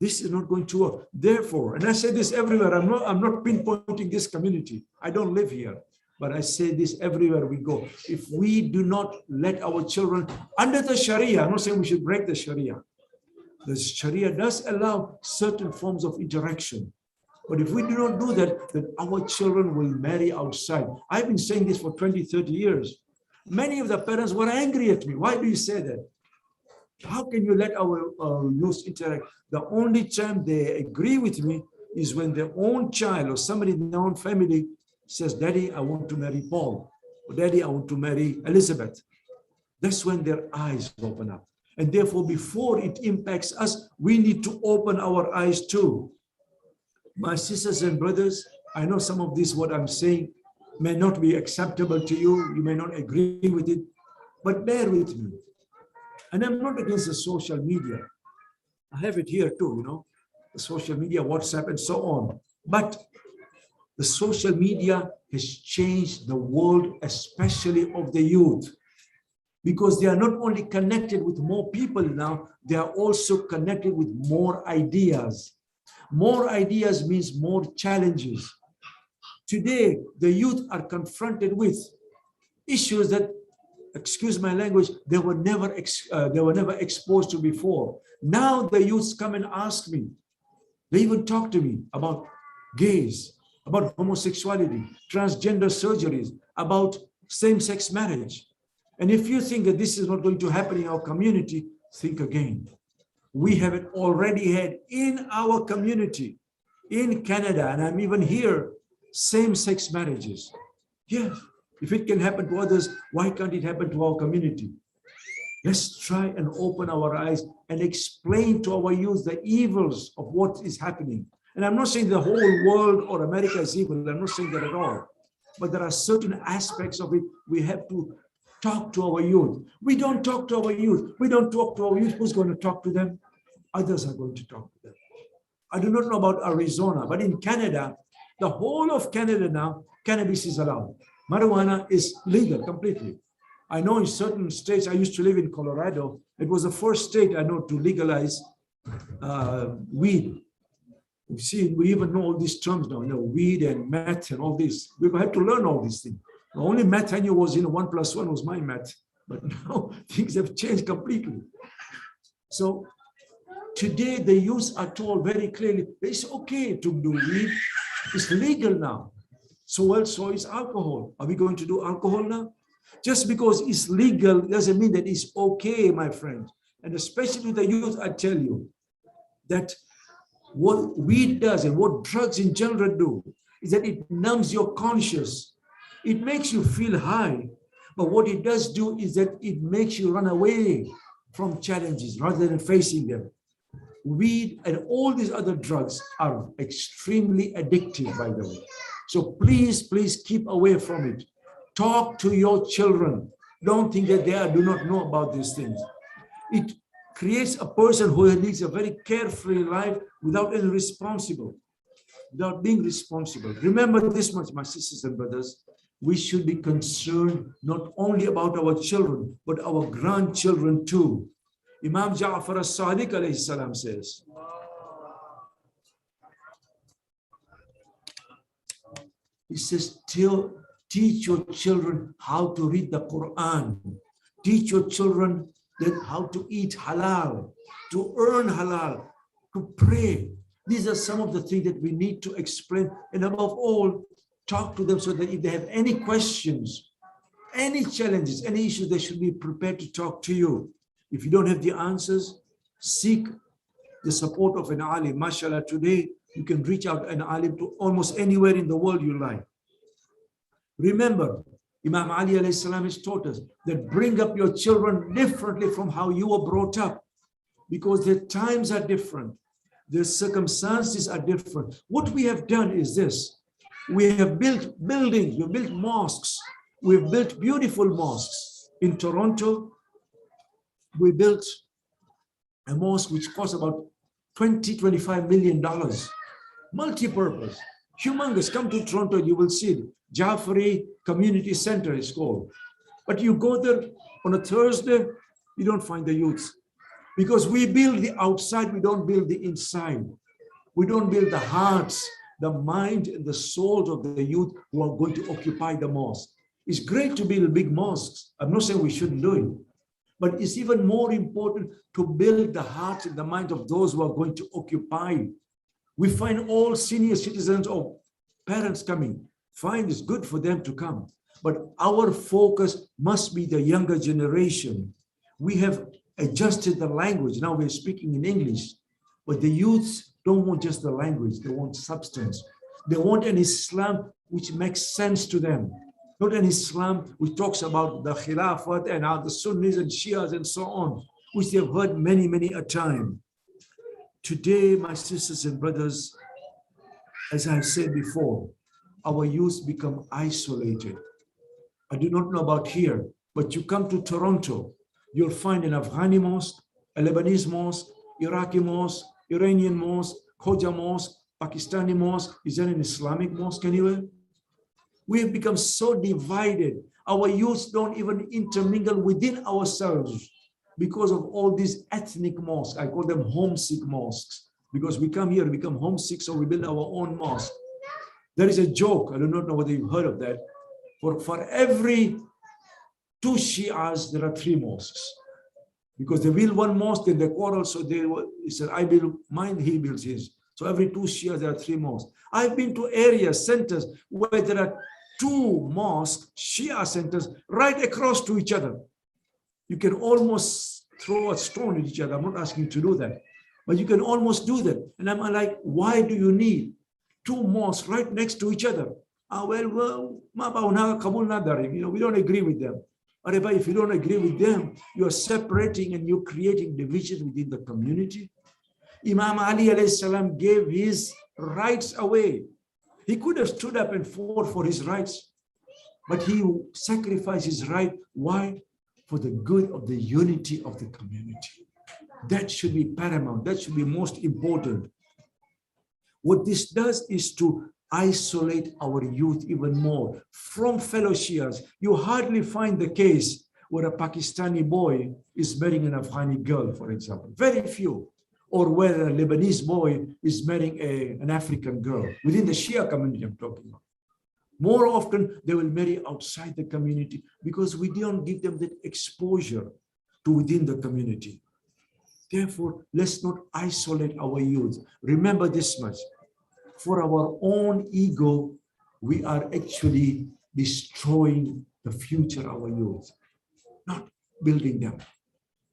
This is not going to work. Therefore, and I say this everywhere, I'm not pinpointing this community. I don't live here. But I say this everywhere we go. If we do not let our children, under the Sharia, I'm not saying we should break the Sharia. The Sharia does allow certain forms of interaction. But if we do not do that, then our children will marry outside. I've been saying this for 20, 30 years. Many of the parents were angry at me. Why do you say that? How can you let our youth interact? The only time they agree with me is when their own child or somebody in their own family says, Daddy, I want to marry Paul. Or Daddy, I want to marry Elizabeth. That's when their eyes open up. And therefore, before it impacts us, we need to open our eyes too. My sisters and brothers, I know some of this, what I'm saying, may not be acceptable to you. You may not agree with it, but bear with me. And I'm not against the social media. I have it here too, you know, the social media, WhatsApp, and so on. But the social media has changed the world, especially of the youth, because they are not only connected with more people now, they are also connected with more ideas. More ideas means more challenges. Today, the youth are confronted with issues that, excuse my language, they were never exposed to before. Now the youths come and ask me, they even talk to me about gays, about homosexuality, transgender surgeries, about same-sex marriage. And if you think that this is not going to happen in our community, think again. We have it already had in our community, in Canada, and I'm even here, same-sex marriages. Yes, if it can happen to others, why can't it happen to our community? Let's try and open our eyes and explain to our youth the evils of what is happening. And I'm not saying the whole world or America is evil. I'm not saying that at all. But there are certain aspects of it we have to talk to our youth. We don't talk to our youth. We don't talk to our youth. Who's going to talk to them? Others are going to talk to them. I do not know about Arizona, but in Canada, the whole of Canada now, cannabis is allowed. Marijuana is legal completely. I know in certain states, I used to live in Colorado. It was the first state I know to legalize weed. You see, we even know all these terms now, you know, weed and meth and all this. We had to learn all these things. The only math I knew was, 1 + 1 was my math. But now things have changed completely. So today the youth are told very clearly, it's okay to do weed. It's legal now. So is alcohol. Are we going to do alcohol now? Just because it's legal doesn't mean that it's okay, my friend. And especially the youth, I tell you that what weed does and what drugs in general do is that it numbs your conscience. It makes you feel high. But what it does do is that it makes you run away from challenges rather than facing them. Weed and all these other drugs are extremely addictive, by the way. So please keep away from it. Talk to your children. Don't think that they do not know about these things. It creates a person who leads a very carefree life without being responsible. Remember this much, my sisters and brothers. We should be concerned not only about our children, but our grandchildren too. Imam Ja'far as-Sadiq alayhi salam says, he says, teach your children how to read the Quran. Teach your children how to eat halal, to earn halal, to pray. These are some of the things that we need to explain. And above all, talk to them so that if they have any questions, any challenges, any issues, they should be prepared to talk to you. If you don't have the answers, seek the support of an alim. Mashallah, today you can reach out an alim to almost anywhere in the world you like. Remember, Imam Ali alayhi salam has taught us that bring up your children differently from how you were brought up, because their times are different, their circumstances are different. What we have done is this: we have built buildings, we've built mosques, we've built beautiful mosques. In Toronto, we built a mosque which cost about $25 million, multi-purpose, humongous. Come to Toronto, you will see it. Jafari Community Center is called. But you go there on a Thursday, you don't find the youth. Because we build the outside, we don't build the inside. We don't build the hearts, the mind, and the souls of the youth who are going to occupy the mosque. It's great to build big mosques. I'm not saying we shouldn't do it. But it's even more important to build the hearts and the mind of those who are going to occupy. We find all senior citizens or parents coming. Fine, it's good for them to come. But our focus must be the younger generation. We have adjusted the language. Now we're speaking in English. But the youths don't want just the language. They want substance. They want an Islam which makes sense to them. Not an Islam which talks about the Khilafat and how the Sunnis and Shias and so on, which they've heard many, many a time. Today, my sisters and brothers, as I've said before, our youth become isolated. I do not know about here, but you come to Toronto, you'll find an Afghani mosque, a Lebanese mosque, Iraqi mosque, Iranian mosque, Khoja mosque, Pakistani mosque. Is there an Islamic mosque anywhere? We have become so divided. Our youth don't even intermingle within ourselves because of all these ethnic mosques. I call them homesick mosques, because we come here, we become homesick, so we build our own mosque. There is a joke, I do not know whether you've heard of that. For every 2 Shias, there are 3 mosques. Because they build one mosque, then they quarrel, so he said, I build mine, he builds his. So every 2 Shias, there are 3 mosques. I've been to areas, centers, where there are 2 mosques, Shia centers, right across to each other. You can almost throw a stone at each other. I'm not asking you to do that, but you can almost do that. And I'm like, why do you need 2 mosques right next to each other? We don't agree with them. But if you don't agree with them, you're separating and you're creating division within the community. Imam Ali alayhi salam gave his rights away. He could have stood up and fought for his rights, but he sacrificed his right. Why? For the good of the unity of the community. That should be paramount. That should be most important. What this does is to isolate our youth even more from fellow Shias. You hardly find the case where a Pakistani boy is marrying an Afghani girl, for example. Very few. Or where a Lebanese boy is marrying an African girl. Within the Shia community I'm talking about. More often, they will marry outside the community because we don't give them that exposure to within the community. Therefore, let's not isolate our youth. Remember this much. For our own ego, we are actually destroying the future of our youth, not building them.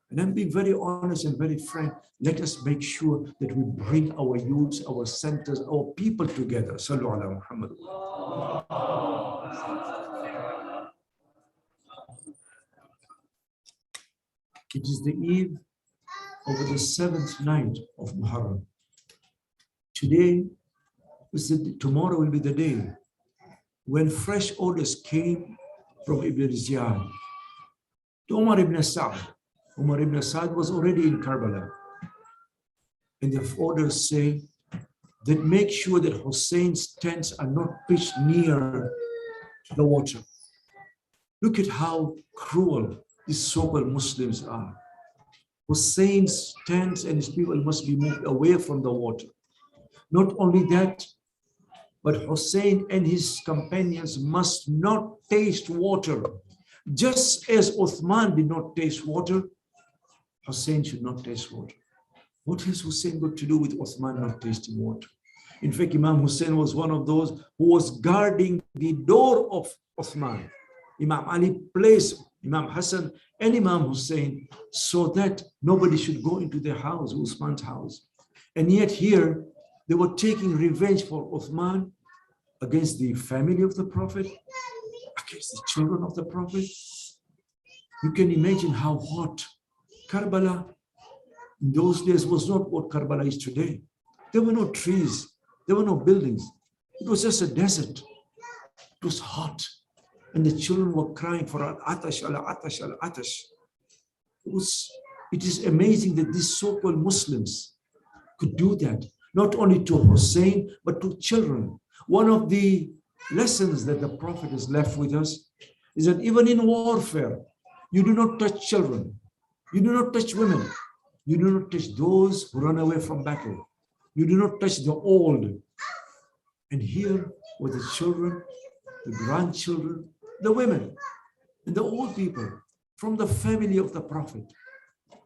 And I'm being very honest and very frank. Let us make sure that we bring our youth, our centers, our people together. Sallu ala Muhammad. It is the eve over the 7th night of Muharram. Today, tomorrow will be the day when fresh orders came from Ibn Ziyad to Umar ibn Sa'd. Umar ibn Sa'd was already in Karbala. And the orders say that make sure that Hussein's tents are not pitched near the water. Look at how cruel these so-called Muslims are. Hussein's tents and his people must be moved away from the water. Not only that, but Hussein and his companions must not taste water. Just as Uthman did not taste water, Hussein should not taste water. What has Hussein got to do with Uthman not tasting water? In fact, Imam Hussein was one of those who was guarding the door of Uthman. Imam Ali placed Imam Hassan and Imam Hussein so that nobody should go into their house, Uthman's house. And yet here, they were taking revenge for Uthman against the family of the Prophet, against the children of the Prophet. You can imagine how hot Karbala in those days was not what Karbala is today. There were no trees, there were no buildings. It was just a desert. It was hot. And the children were crying for al-atash, al-atash, al-atash. It is amazing that these so-called Muslims could do that, not only to Hussein, but to children. One of the lessons that the Prophet has left with us is that even in warfare, you do not touch children. You do not touch women. You do not touch those who run away from battle. You do not touch the old. And here were the children, the grandchildren, the women, and the old people from the family of the Prophet.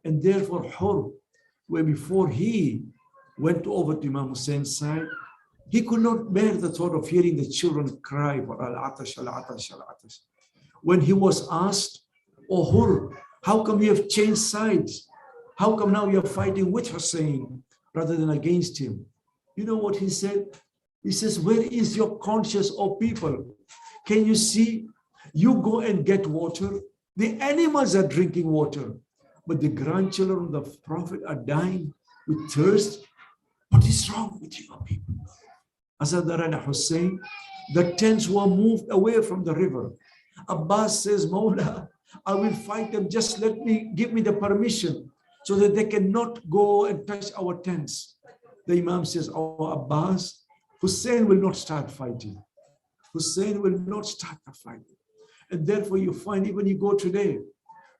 And therefore, Hur, where before he went over to Imam Hussein's side, he could not bear the thought of hearing the children cry for al-atash, al-atash, al-atash. When he was asked, "Oh Hur, how come you have changed sides? How come now you're fighting with Hussein rather than against him?" You know what he said? He says, "Where is your conscience, O people? Can you see? You go and get water. The animals are drinking water, but the grandchildren of the Prophet are dying with thirst. What is wrong with you people?" Azadar and Hussein, the tents were moved away from the river. Abbas says, "Mawla, I will fight them. Just give me the permission so that they cannot go and touch our tents." The Imam says, "Oh Abbas, Hussein will not start fighting. Hussein will not start the fight." And therefore you find, even you go today,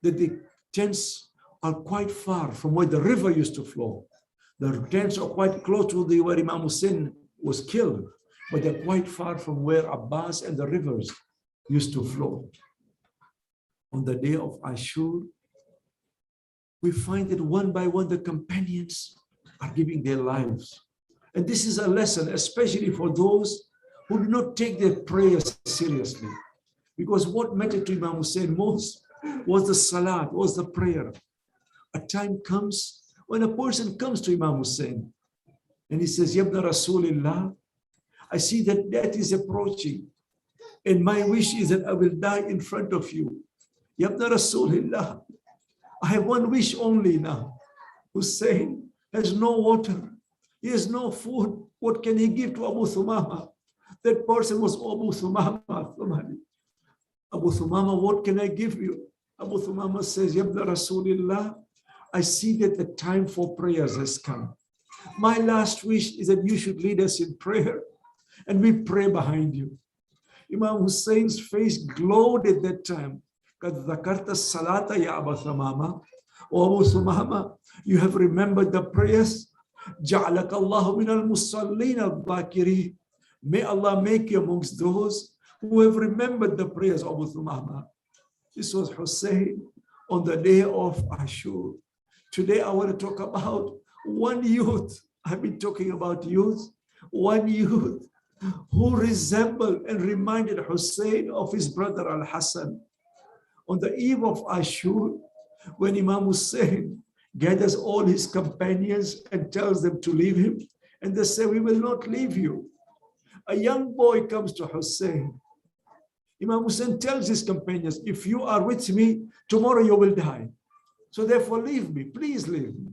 that the tents are quite far from where the river used to flow. The tents are quite close to where Imam Hussein was killed, but they're quite far from where Abbas and the rivers used to flow. On the day of Ashur, we find that one by one the companions are giving their lives. And this is a lesson, especially for those who do not take their prayers seriously. Because what mattered to Imam Hussein most was the salat, was the prayer. A time comes when a person comes to Imam Hussein and he says, "Yabna Rasulillah, I see that death is approaching, and my wish is that I will die in front of you. Yabna Rasulillah, I have one wish only now." Hussein has no water. He has no food. What can he give to Abu Thumama? That person was Abu Thumama. Abu Thumama, what can I give you? Abu Thumama says, "Yabna Rasulillah, I see that the time for prayers has come. My last wish is that you should lead us in prayer, and we pray behind you." Imam Hussein's face glowed at that time. "Qad dhakarta salata ya Abu Thumama." "O Abu Thumama, you have remembered the prayers. Ja'alaka Allahu min al-musallin al-dhakiri." May Allah make you amongst those who have remembered the prayers of Abu Thumama. This was Hussein on the day of Ashur. Today I want to talk about one youth. I've been talking about youth. One youth who resembled and reminded Hussein of his brother Al-Hassan. On the eve of Ashur, when Imam Hussein gathers all his companions and tells them to leave him, and they say, "We will not leave you." A young boy comes to Hussein. Imam Hussein tells his companions, "If you are with me, tomorrow you will die. So therefore leave me, please leave me.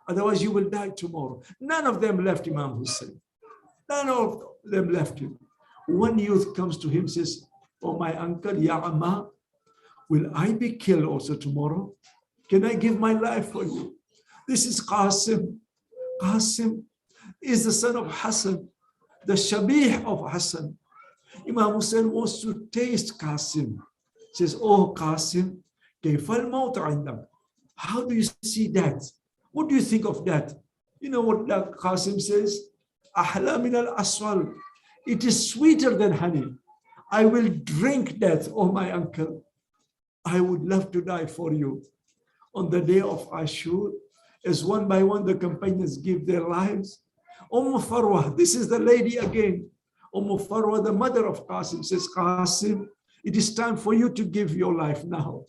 Otherwise you will die tomorrow. None of them left Imam Hussein. None of them left him. One youth comes to him, says, oh my uncle, Ya Amma, will I be killed also tomorrow? Can I give my life for you? This is Qasim. Qasim is the son of Hassan, the Shabih of Hassan. Imam Hussein wants to taste Qasim. Says, oh Qasim, kayfal maut indak? How do you see that? What do you think of that? You know what Qasim says? Ahla min al-aswal. It is sweeter than honey. I will drink that, oh my uncle. I would love to die for you. On the day of Ashur, as one by one the companions give their lives. Farwa, this is the lady again. Farwa, the mother of Qasim, says, Qasim, it is time for you to give your life now.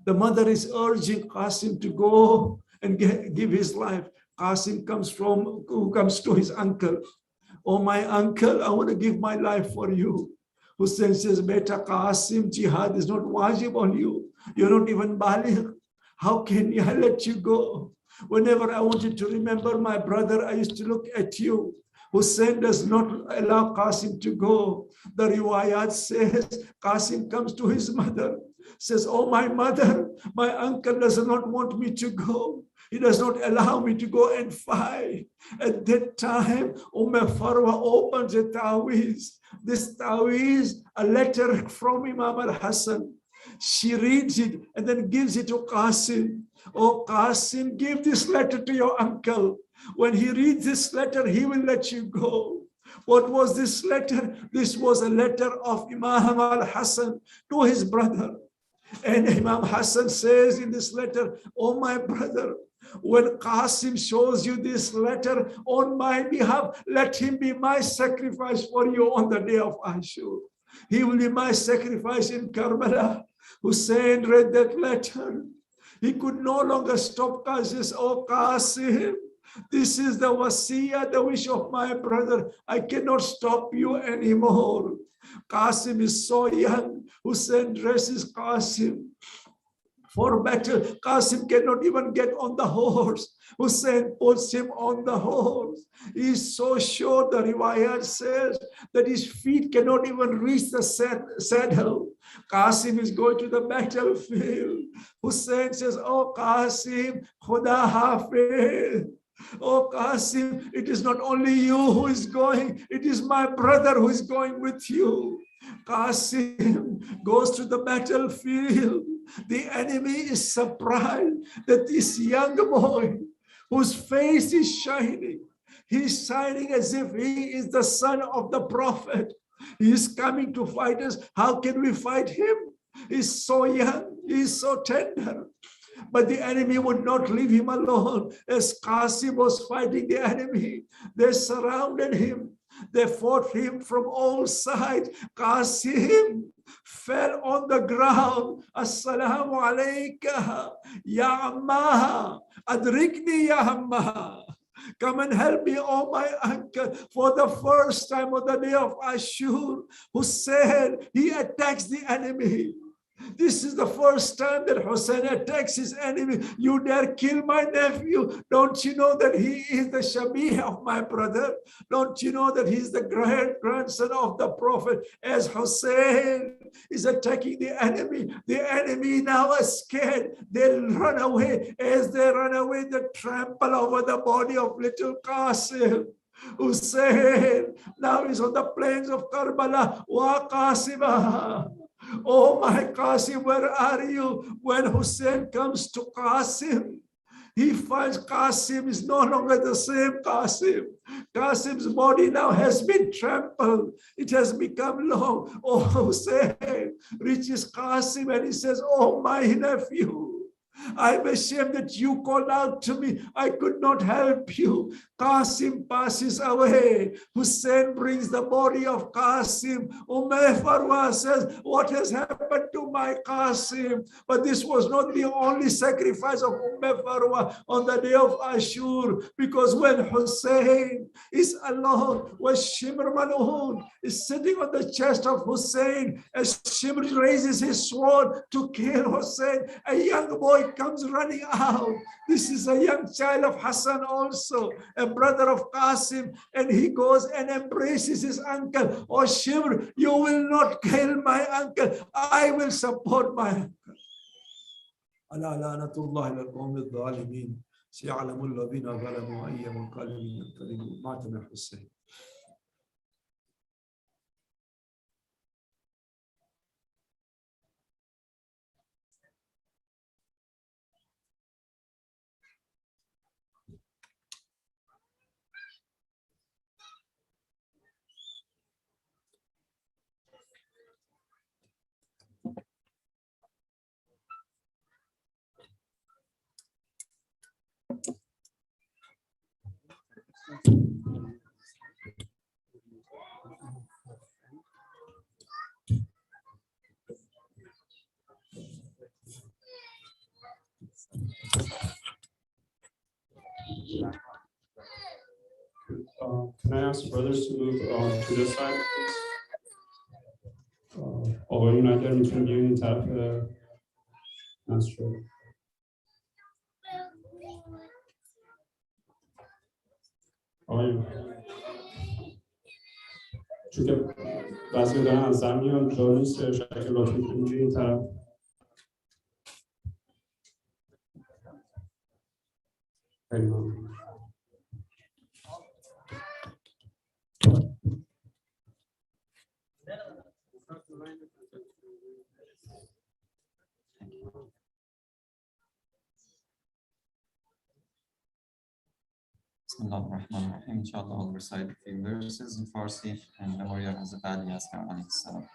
The mother is urging Qasim to go and give his life. Qasim comes to his uncle. Oh, my uncle, I want to give my life for you. Hussein says, Beta Qasim, jihad is not wajib on you. You're not even baligh. How can I let you go? Whenever I wanted to remember my brother, I used to look at you. Hussein does not allow Qasim to go. The riwayat says, Qasim comes to his mother, says, oh, my mother, my uncle does not want me to go. He does not allow me to go and fight. At that time, Farwa opens a tawiz. This tawiz, a letter from Imam al-Hassan. She reads it and then gives it to Qasim. Oh, Qasim, give this letter to your uncle. When he reads this letter, he will let you go. What was this letter? This was a letter of Imam al-Hassan to his brother. And Imam Hassan says in this letter, oh, my brother, when Qasim shows you this letter on my behalf, let him be my sacrifice for you on the day of Ashur. He will be my sacrifice in Karbala. Hussein read that letter. He could no longer stop Qasim. Oh, Qasim, this is the wasiyah, the wish of my brother. I cannot stop you anymore. Qasim is so young. Hussein dresses Qasim for battle. Qasim cannot even get on the horse. Hussein puts him on the horse. He is so sure, the riwayat says, that his feet cannot even reach the saddle. Qasim is going to the battlefield. Hussein says, oh Qasim, Khuda Hafiz. Oh Qasim, it is not only you who is going, it is my brother who is going with you. Qasim goes to the battlefield. The enemy is surprised that this young boy, whose face is shining, he's shining as if he is the son of the prophet. He is coming to fight us. How can we fight him? He's so young, he's so tender. But the enemy would not leave him alone. As Qasim was fighting the enemy, they surrounded him. They fought him from all sides. Qasim fell on the ground. Assalamu alayka, ya amma. Adrikni, ya amma. Come and help me, oh my uncle. For the first time on the day of Ashur, Hussein, he attacks the enemy. This is the first time that Hussein attacks his enemy. You dare kill my nephew. Don't you know that he is the Shabih of my brother? Don't you know that he's the grandson of the Prophet? As Hussein is attacking the enemy now is scared. They'll run away. As they run away, they trample over the body of little Qasim. Hussein now is on the plains of Karbala. Wa Qasima. Oh my Qasim, where are you? When Hussein comes to Qasim, he finds Qasim is no longer the same Qasim. Qasim's body now has been trampled. It has become long. Oh, Hussein reaches Qasim and he says, oh my nephew, I'm ashamed that you called out to me. I could not help you. Qasim passes away. Hussein brings the body of Qasim. Farwa says, what has happened to my Qasim? But this was not the only sacrifice of Farwa on the day of Ashur, because when Hussein is alone, when Shimr Manuhun is sitting on the chest of Hussein, as Shimr raises his sword to kill Hussein, a young boy comes running out. This is a young child of Hassan also, a brother of Qasim, and he goes and embraces his uncle. Oh Shimr, you will not kill my uncle. I will support my uncle. ألا لعنة الله على القوم الظالمين سيعلم الذين ظلموا أي منقلب ينقلبون. مات حسين. Can I ask brothers to move to this side, please? آقایون اگر میتونیم بیاین این طرف نصر. آقایون چون که بعضی دارن از زن میان جا نیست، شکل لطفا میتونیم بیاین این طرف. خیلی ممنون. Bismillah ar-Rahman ar-Rahim. Inshallah, I'll recite a few verses in Farsi and memorial as a Badi Askar alayhi salam.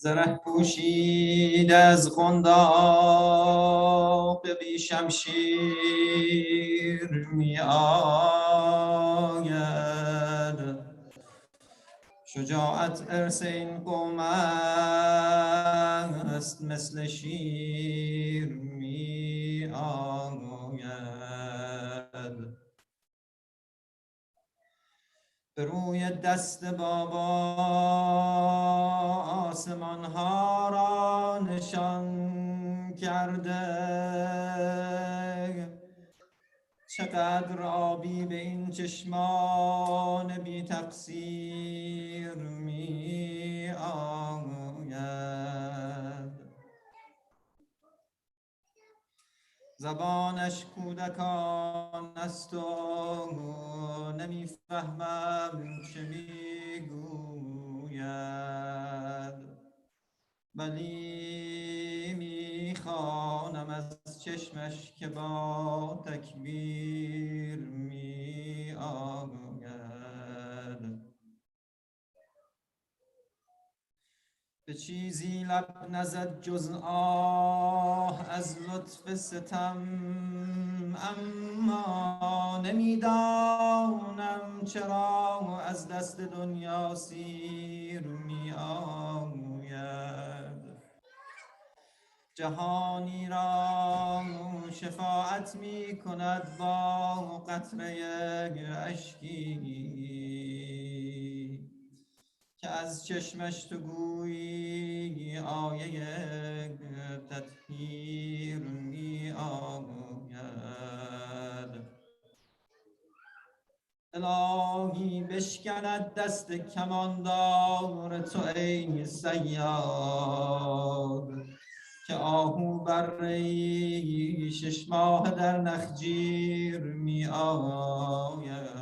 زره پوشید از قنداق بی شمشیر می آید شجاعت ارث این قوم است مثل شیر می آید به روی دست بابا آسمان ها را نشان کرده چقدر آبی به این چشمان بی تقصیر می آید زبانش کودکان است و نمیفهمم چه میگوید ولی میخوانم از چشمش که با تکبیر می آید به چیزی لب نزد جز آه از لطف ستم اما نمیدانم چرا از دست دنیا سیر می آید جهانی را شفاعت می کند با قطره اشکی که از چشمش تو گویی آیه تطهیر می آید الهی بشکند دست کماندار تو ای صیاد که آهو بره 6 ماه در نخجیر می آید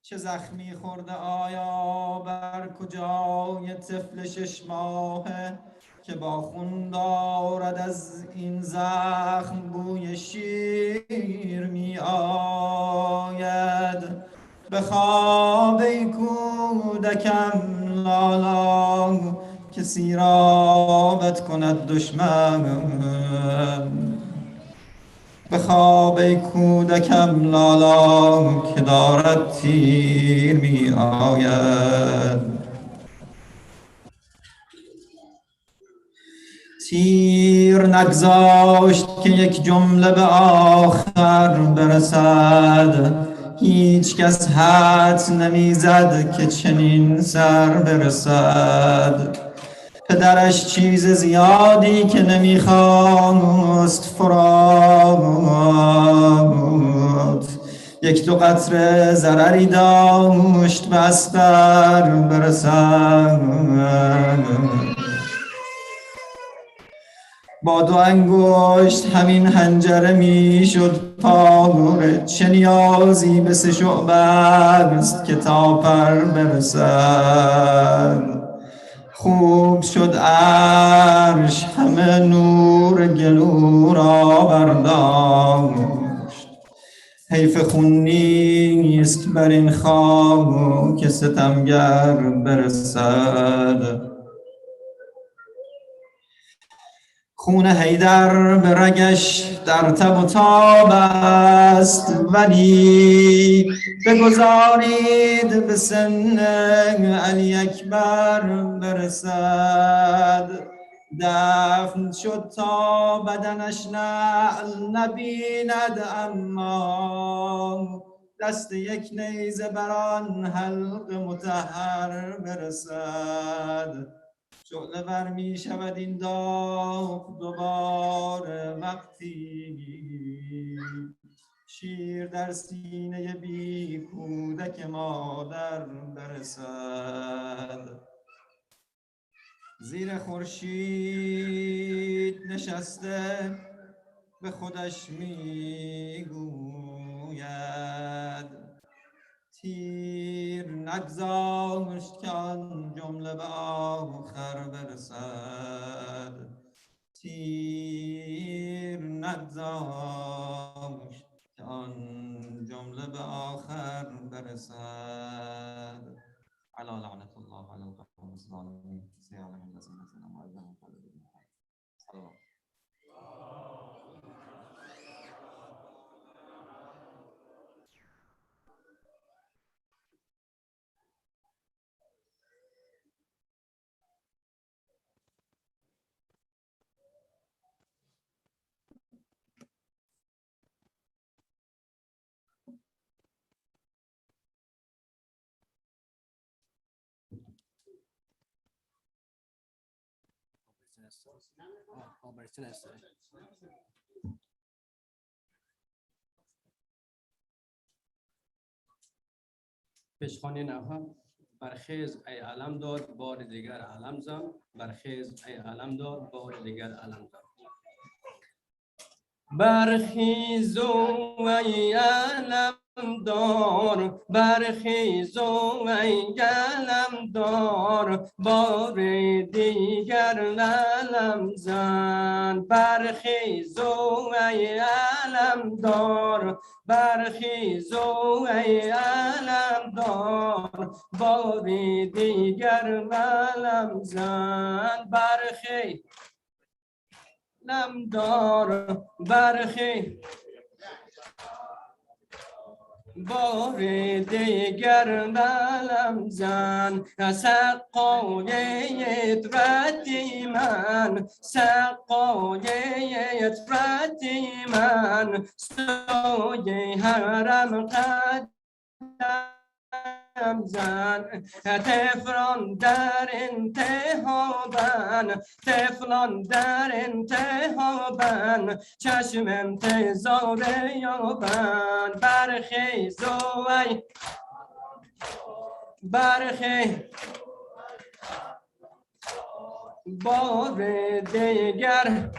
چه زخمی خورده آیا بر کجای طفل 6 ماهه که با خون دارد از این زخم بوی شیر می آید به خواب ای کودکم لالا کسی را بد کند دشمن به خواب ای کودکم لالا که دارد تیر می آید تیر نگذاشت که یک جمله به آخر برسد هیچ کس حدس نمیزد که چنین سر برسد پدرش چیز زیادی که نمیخواست فراوت یک دو قطره ضرری داشت به استر برسد با دو انگشت همین حنجره میشد پاره چه نیازی به سه شعبه است که تا پر برسد خوب شد عرش همه نور گلو را برداشت حیف خون نیست بر این خاک ستمگر برسد خون حیدر به رگش در تب و تاب است ولی بگذارید به سن علی اکبر برسد دفن شد تا بدنش نعل نبیند اما دست یک نیزه بر آن حلق مطهر برسد شعله ور می شود این داغ دوباره وقتی شیر در سینه بی کودک مادر برسد زیر خورشید نشسته به خودش می گوید تیر نگذاشت که آن جمله به آخر برسد تیر نگذاشت که آن جمله به آخر برسد علی لعنت الله علی القوم الظالمین سیعلم الذین ظلموا انهم غالبون سلام پیشخوانی نهم برخیز ای علمدار بار دیگر علم زن برخیز ای علمدار بار دیگر علم زن برخیز ای علمدار برخیز ای علمدار بار دیگر علم زن برخیز ای علمدار برخیز ای علمدار بار دیگر علم زن برخیز علمدار برخی بار دیگر علم زن سقایت ردی من سقایت ردی من سوی حرم قدم زن طفلان در انتهابن طفلان در انتهابن چشم انتظار یابن برخیز ای برخیز بار دیگر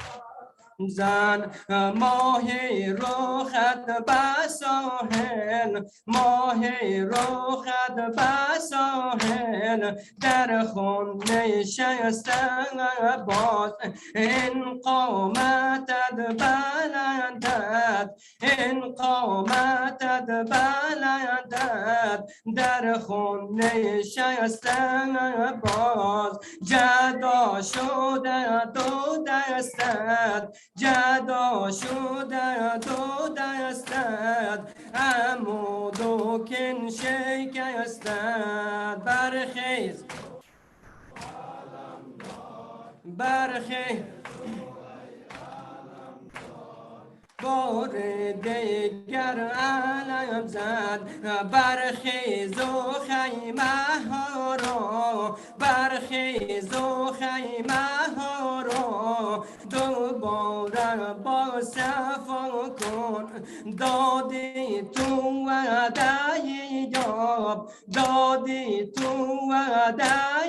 زن ماهی روخت به ساحل ماهی روخت به ساحل در خونه شکسته باز این قامتت بلندت این قامتت بلندت در خونه شکسته باز جدا شده دو دستت جدا شده دو دستت عمود و کن شکستت برخیز برخیز بار دیگر علم زد برخیز و خیمه ها را برخیز و خیمه ها را دوباره با صفا کن دادی تو وعده یاب دادی تو وعده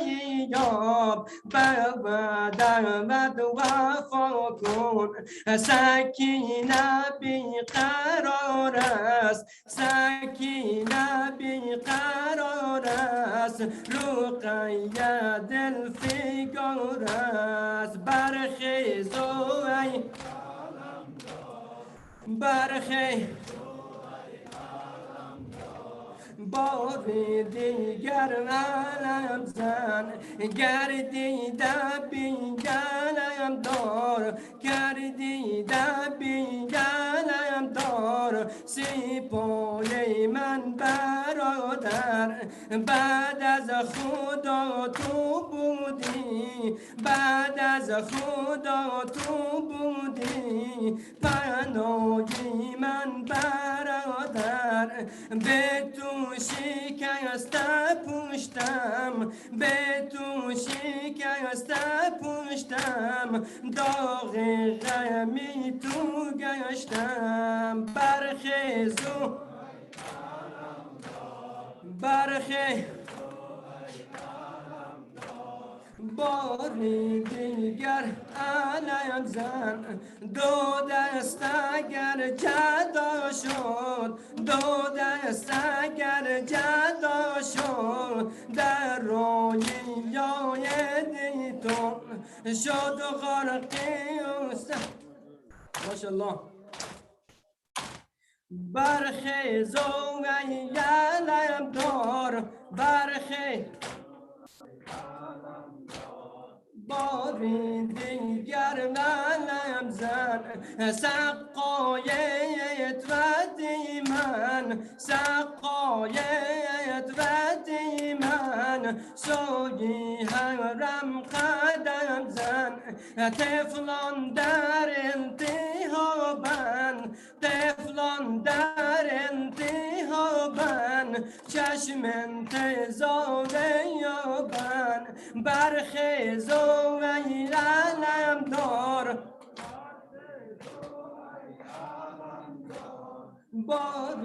یاب به وعده وفا کن سکینه بیقرار است سکینه بیقرار است رقیه دل فگار است برخیز و ای برخیز بار دیگر علم زن گردیده بیگلم دار گردیده بیگلم دار سپای من برادر بعد از خدا تو بودی بعد از خدا تو بودی پناهی من برادر به تو شکسته پوشتم به تو شکسته پوشتم داغ غمی تو گشتم برخیز و برخیز بار دیگر علم زن دو دست اگر جدا شد دو دست اگر جدا شد در رویای دیتون شد غرقی ماشاءالله برخیز و علم دار برخیز بار دیگر علم زن سقایت ردی من سقایت ردی من سوی حرم قدم زن طفلان در انتخابن طفلان در انتخابن چشم انتظار یابن برخیز و علم دار بار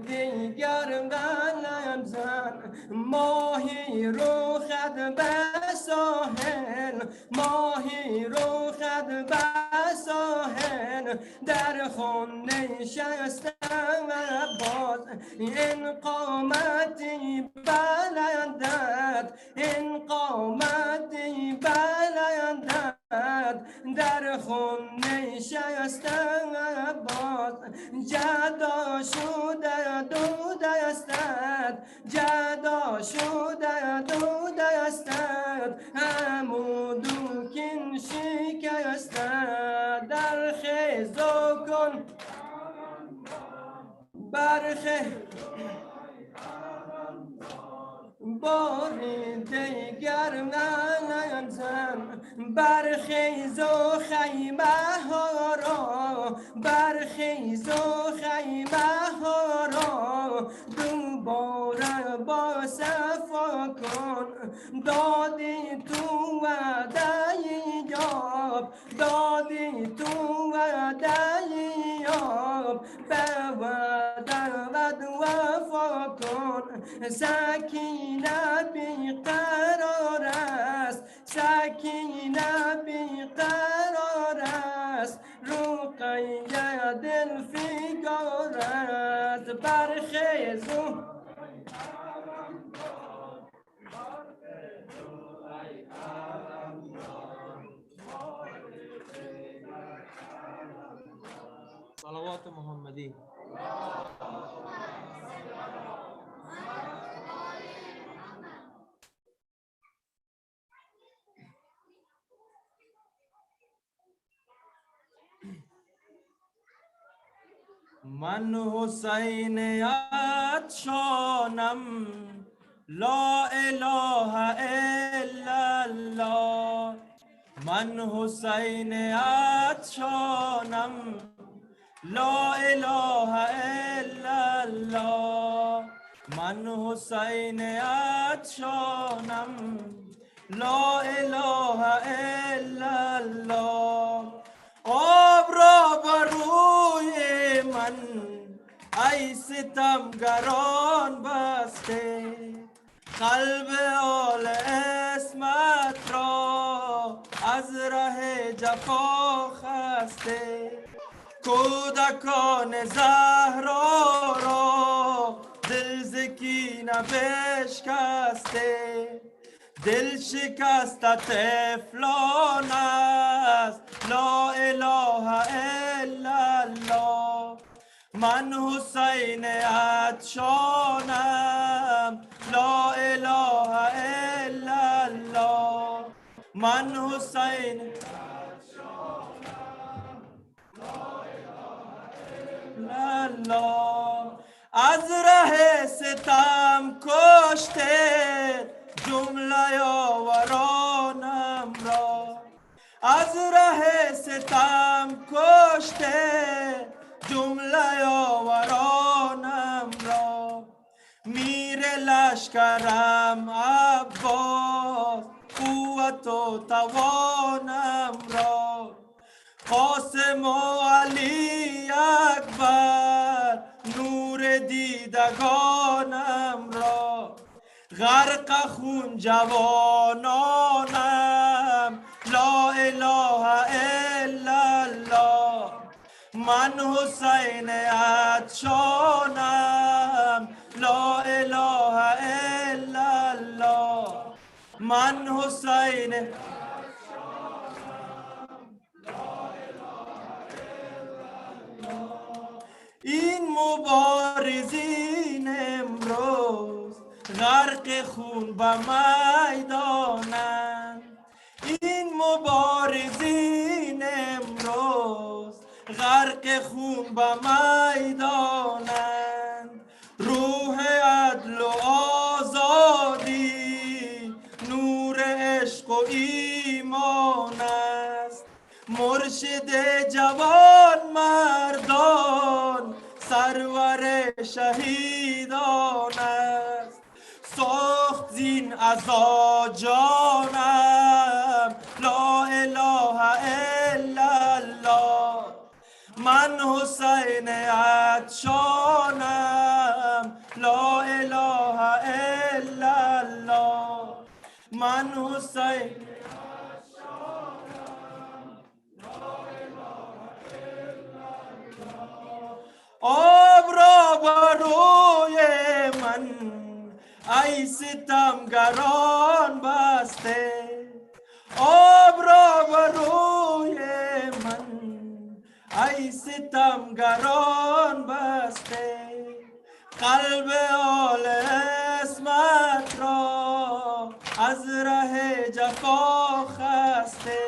دیگر علم زن ماهی رو خد به ساحل ماهی رو خد به ساحل در خونه شکستم باز این قامتی بلندت این قامتی بلندت در خونه شکستم باز جدا شده دو دستت جدا شده دو دستت عمود کن شکستت در خیز کن برخیز بار دیگر علم زن برخیز و خیمه ها را برخیز و خیمه ها را دوباره با صفا کن دادی تو وعده یاب دادی تو وعده یاب به وعده وفا کن سکینه بیقرار است سکینه بیقرار است یه دل فیگارت برخیزو صلوات محمدی. من حسین عطشانم لا اله الا الله من حسین عطشانم لا اله الا الله من حسین عطشانم لا اله الا الله آب را بر روی من ای ستمگران بسته قلب آل اسمت را از ره جفا خسته کودکان زهرا را دل ز کینه بشکسته دل شکست طفلان است لا اله الا الله من حسین عطشانم لا اله الا الله من حسین الله از ره ستم کشته جمله آورانم را از ره ستم کشته جمله آورانم را میر لشکرم عباس قوت و توانم را قاسم و علی اکبر نور دیدگانم را غرق خون جوانانم لا اله الا الله من حسین عطشانم لا اله الا الله من حسین این مبارزین امروز غرق خون به میدانند این مبارزین امروز غرق خون به میدانند روح عدل و آزادی نور عشق و ایمان است مرشد جوان مردان سرور شهیدان است سخت زین عزا جانم لا اله الا الله من حسین عطشانم لا اله الا الله من حسین آب را بر روی من ای ستمگران بسته آب را بر روی من ای ستمگران بسته قلب آل اسمت را از ره جفا خسته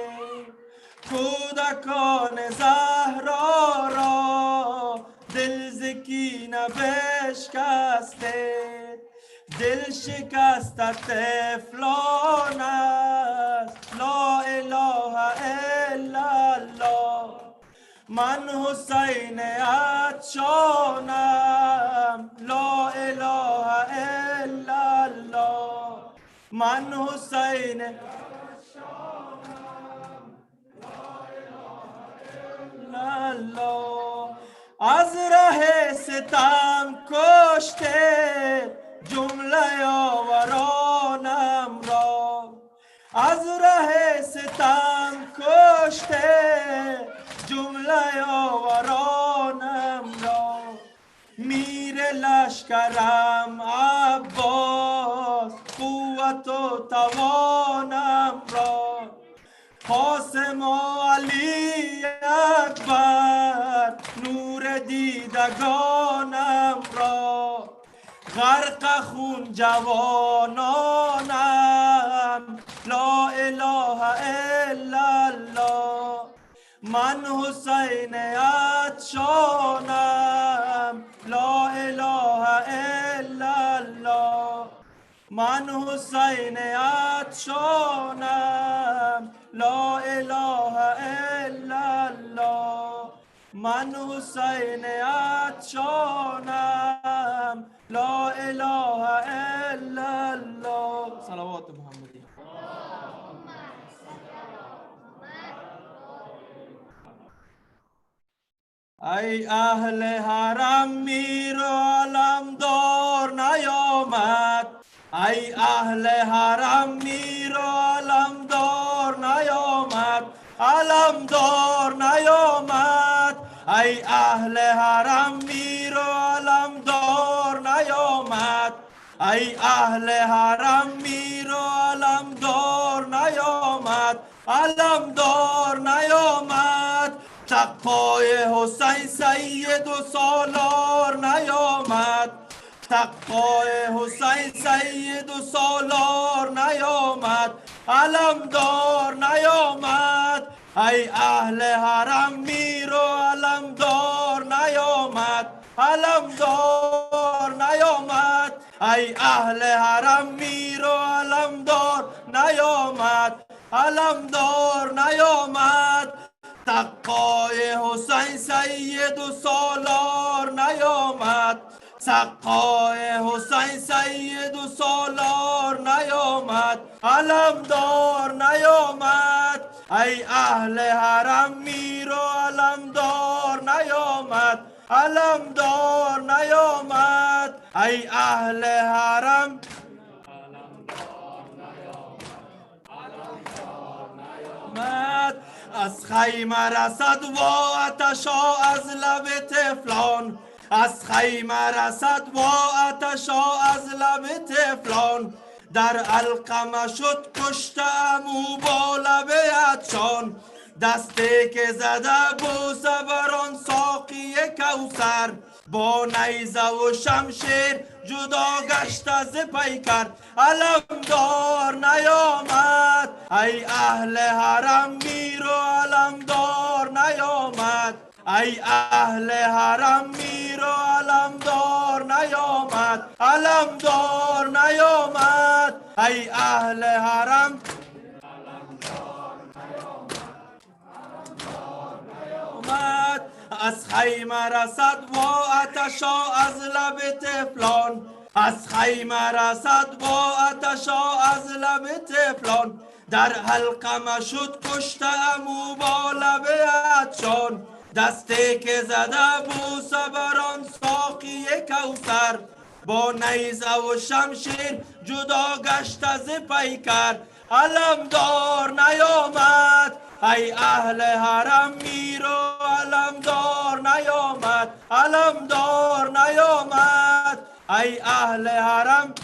کودکان زهرا را دل ز کینه بشکسته دل شکست طفلان است لا اله الا الله من حسین عطشانم لا اله الا الله من حسین الله از ره ستم کشته جمله آورانم را از ره ستم کشته جمله آورانم را میر لشکرم عباس قوت و توانم را قاسم و علی اکبر نور دیدگانم را غرق خون جوانانم لا اله الا الله من حسین عطشانم لا اله الا الله من حسین عطشانم لا اله الا الله من حسین عطشانم لا اله الا الله صلوات محمدی. ای اهل حرم میر و علمدار نیامد ای اهل حرم میر و علمدار نیامد علمدار نیامد ای اهل حرم میر و علمدار نیامد ای اهل حرم میر و علمدار نیامد علمدار نیامد تقای حسین سید و سالار نیامد تقای حسین سید و سالار نیامد علمدار نیامد ای اهل حرم میر و علمدار نیامد علمدار نیامد ای اهل حرم میر و علمدار نیامد علمدار نیامد تقای حسین سید و سالار نیامد سقای حسین سید و سالار نیامد علمدار نیامد ای اهل حرم میر و علمدار نیامد علمدار نیامد ای اهل حرم از خیمه رسد و آتشا از لب تفلان از خیمه رسد و آتشا از لب تفلان در علقمه شد کشتم او با لب عطشان دستی که زده بوسه بران ساقی کوثر با نیزه و شمشیر جدا گشت از پیکر علمدار نیامد ای اهل حرم میر و علمدار نیامد ای اهل حرم میر و علمدار نیامد علمدار نیامد ای اهل حرم از خیمه رسد و آتشا از لب تفلان از خیمه رسد و آتشا از لب تفلان در حلقمه شد کشتم او با لب عطشان دستی که زده بوسه بران ساقی کوثر با نیزه و شمشیر جدا گشت از پیکر علمدار نیامد ای اهل حرم میر و علمدار نیامد علمدار نیامد ای اهل حرم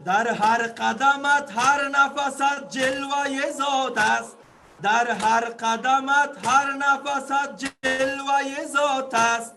در هر قدمت هر نفست جلوه ذات است در هر قدمت هر نفست جلوه ذات است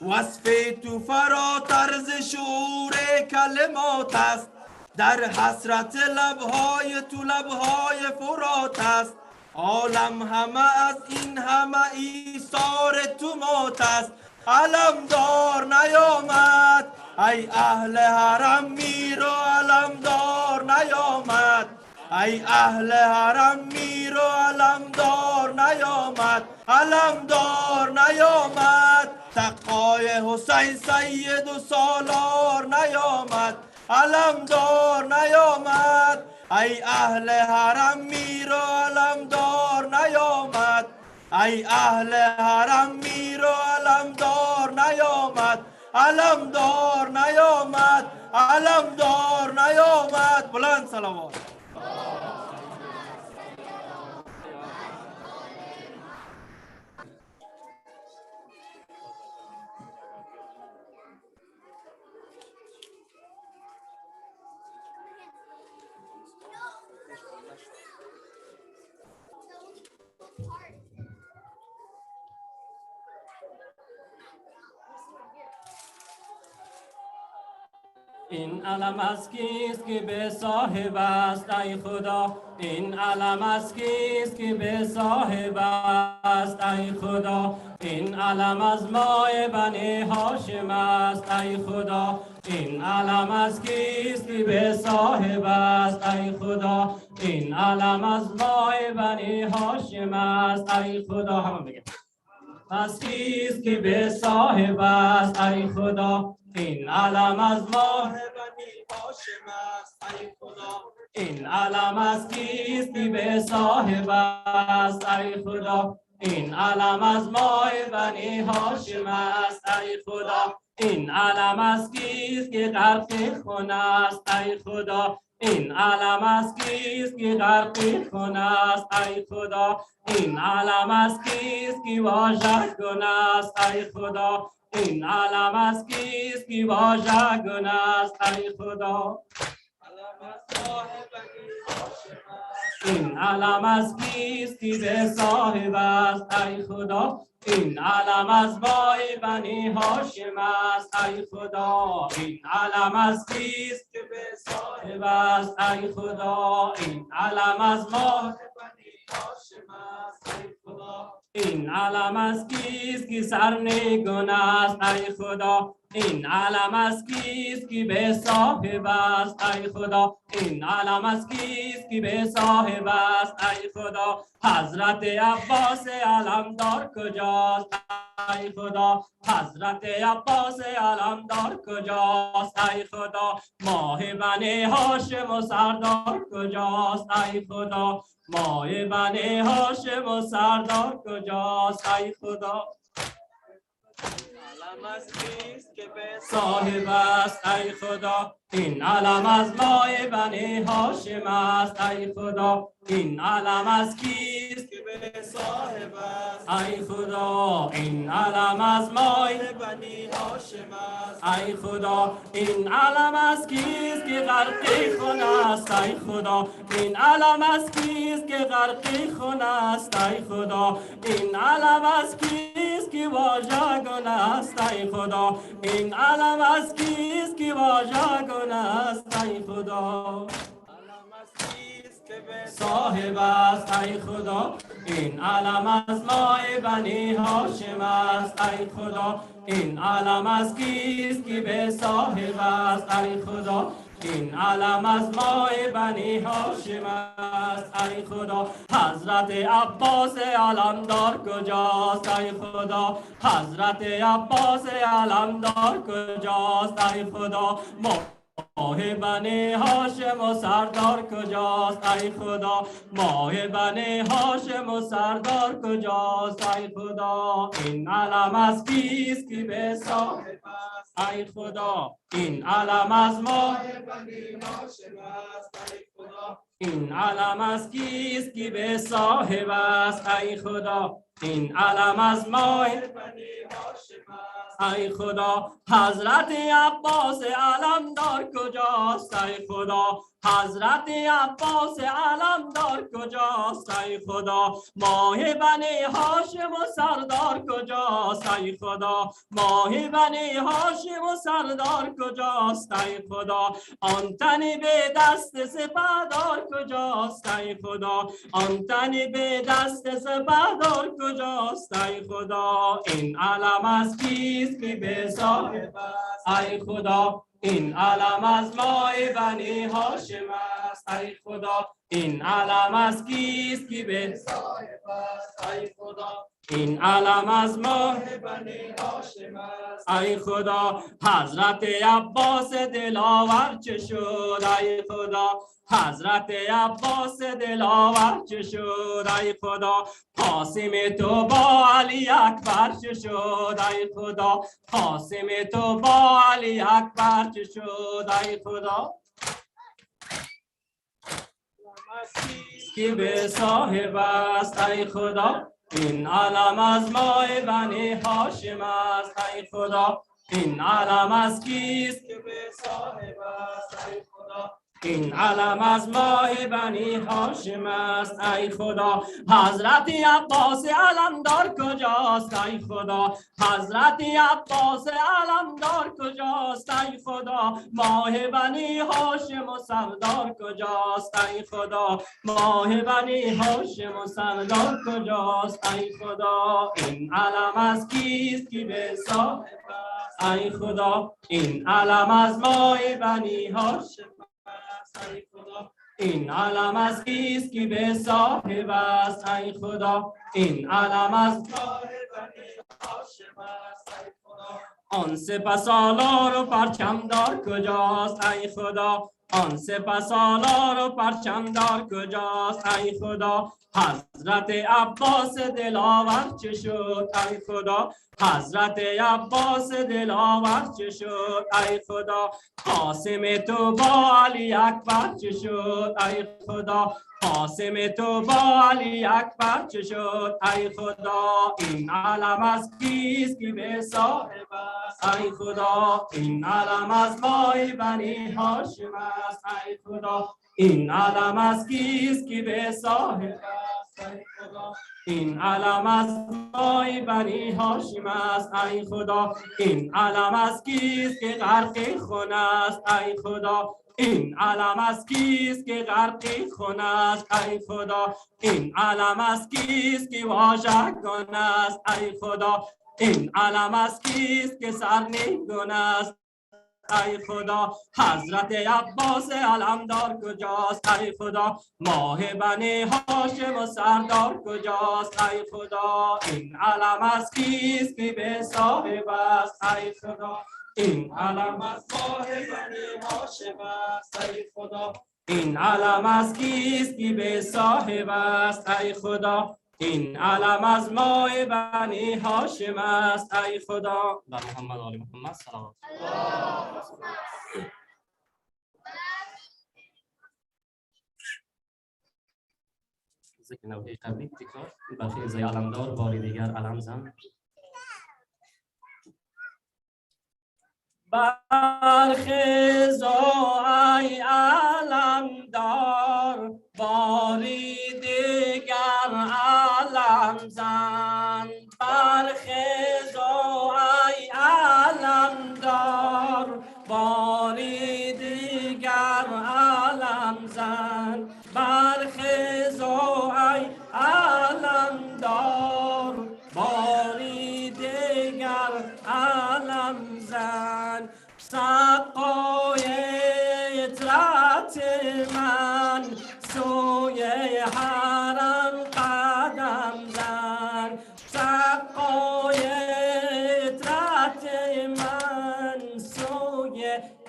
وصف تو فراتر ز شعور کلمات است در حسرت لبهای تو لبهای فرات است عالم همه از این همه ایثار تو مات است علمدار نیامد ای اهل حرم میر و علمدار نیامد ای اهل حرم میر و علمدار نیامد علمدار نیامد تقای حسین سید و سالار نیامد علمدار نیامد ای اهل حرم میر و علمدار نیامد ای اهل حرم میر و علمدار نیامد علمدار نیامد علمدار نیامد بلند صلوات این علم از کیست که به صاحب است ای خدا این علم از کیست که به صاحب است ای خدا این علم از مای بنی هاشم است ای خدا این علم از کیست که به صاحب است ای خدا این علم از مای بنی هاشم است ای خدا همه بگه از کیست که به صاحب است ای خدا این علم از ماه بنی هاشم است ای خدا این علم از کیست که به صاحب است ای خدا این علم از ماه بنی هاشم است ای خدا این علم از کیست که غرق خون است ای خدا این علم از کیست که غرق خون است ای خدا این علم از کیست که واژه گون است ای خدا این علم از کیست که واژه گون است ای خدا این علم از کیست که به صاحب است ای خدا این علم از بای بنی هاشم است ای خدا این علم از کیست که به صاحب است ای خدا این علم از ماه بنی هاشم است ای خدا این علم از کیست که سرنگون است ای خدا این علم از کیست که به صاحب است ای خدا این علم از کیست که به صاحب است ای خدا حضرت عباس علمدار کجاست ای خدا حضرت عباس علمدار کجاست ای خدا ماه بنی هاشم و سردار کجاست ای خدا ماه بنی هاشم و سردار کجاست ای خدا علم از کیست که به صاحب است ای خدا این علم از مای بنی هاشم است ای خدا این علم از کیست که به صاحب است ای خدا این علم از مای بنی هاشم است ای خدا این علم از کیست که غرقی خون است ای خدا این علم از کیست که غرقی خون است ای خدا این علم از کیست که واژه گون است ای خدا این علم از کیست که واژه گون است ای خدا علم از کیست که به صاحب است ای خدا این علم از مای بنی هاشم است ای خدا این علم از کیست که به صاحب است ای خدا این علم از مای بنی هاشم است ای خدا حضرت عباس علمدار کجاست ای خدا حضرت عباس علمدار کجاست ای خدا ماه بنی هاشم و سردار کجاست ای خدا ماه بنی هاشم و سردار کجاست ای خدا این علم از کیست که به صاحب است ای خدا این علم از ماه بنی هاشم است ای خدا این علم از کیست که به صاحب است ای خدا این علم از ماه بنی هاشم است ای خدا حضرت عباس علمدار کجاست ای خدا حضرت عباس علمدار کجاست ای خدا ماه بنی هاشم و سردار کجاست ای خدا ماه بنی هاشم و سردار کجاست ای خدا آن تنی به دست سپهدار کجاست ای خدا آن تنی به دست سپهدار کجاست ای خدا این علم از کیست که به صاحب است ای خدا این علم از مای بنی هاشم است ای خدا این علم از کیست که به صاحب است ای خدا این علم از ماه بنی هاشم است ای خدا حضرت عباس دلاور چه شد ای خدا حضرت عباس دلاور چه شد ای خدا قاسم تو با علی اکبر چه شد ای خدا قاسم تو با علی اکبر چه شد ای خدا که به صاحب است ای خدا این علم از مای بنی هاشم است ای خدا این علم از کیست که به صاحب است ای خدا این علم از ماه بنی هاشم است ای خدا حضرت عباس علمدار کجاست ای خدا حضرت عباس علمدار کجاست ای خدا ماه بنی هاشم و سردار کجاست ای خدا ماه بنی هاشم و سردار کجاست ای خدا این علم از کیست کی به صاحب است ای خدا این علم از ماه بنی هاشم است ای خدا این علم از کیست کی به صاحب است ای خدا این علم از ماه بنی هاشم است ای خدا آن سپهسالار و پرچمدار کجاست ای خدا آن سپهسالار و پرچمدار کجاست ای خدا حضرت عباس دلاور چه شد ای خدا حضرت عباس دلاور چه شد ای خدا قاسم تو با علی اکبر چه شد ای خدا قاسم تو با علی اکبر چه شد ای خدا این علم از کیست کی به صاحب است ای خدا این علم از مای بنی هاشم است ای خدا این علم از کیست کی به صاحب است ای خدا این علم از مای بنی هاشم است ای خدا این علم از کیست که غرق خون است ای خدا این علم از کیست که غرقی خون است ای خدا این علم از کیست که واژگان است ای خدا این علم از کیست که سرنگون است ای خدا حضرت عباس علمدار کجاست ای خدا ماه بنی هاشم و سردار کجاست ای خدا این علم از کیست که به صاحب است ای خدا این علم از ماه بنی هاشم است ای خدا این علم از کیست که به صاحب است ای خدا این علم از ماه بنی هاشم است ای خدا بر محمد آل محمد صلوات ذکر نوحه قبلی تکرار برخیز علمدار باری دیگر علم زن برخیز ای علمدار باری دیگر علم زن برخیز ای علمدار باری دیگر علم زن برخیز ای علمدار باری دیگر علم زن سقای اطرت من سوی حرم قدم زن سقای اطرت من سوی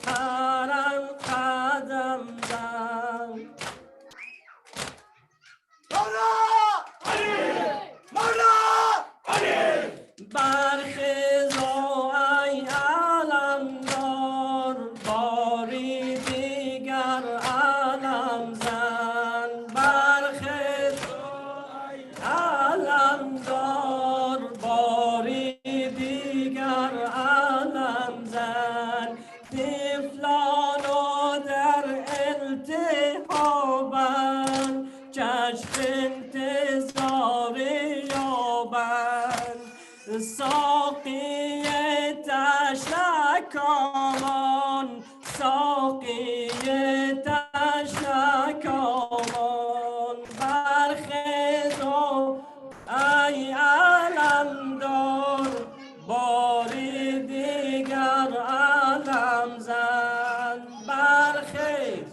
حرم قدم زن برخیز ای علمدار باری دیگر علم زن برخیز ای علمدار باری دیگر علم زن طفلان و در التهابند چشم انتظار یابند ساقی تشنکامان ساقی تشنکامان برخیز ای علمدار باری دیگر علم زن برخیز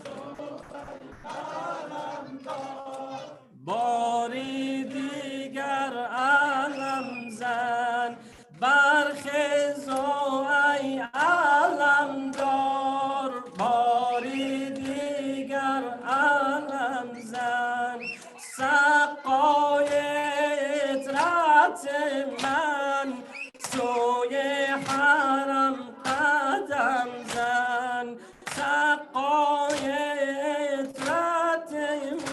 باری دیگر علم زن برخیز ای علمدار باری دیگر علم زن سقای اطرت من سوی حرم قدم زن سقای اطرت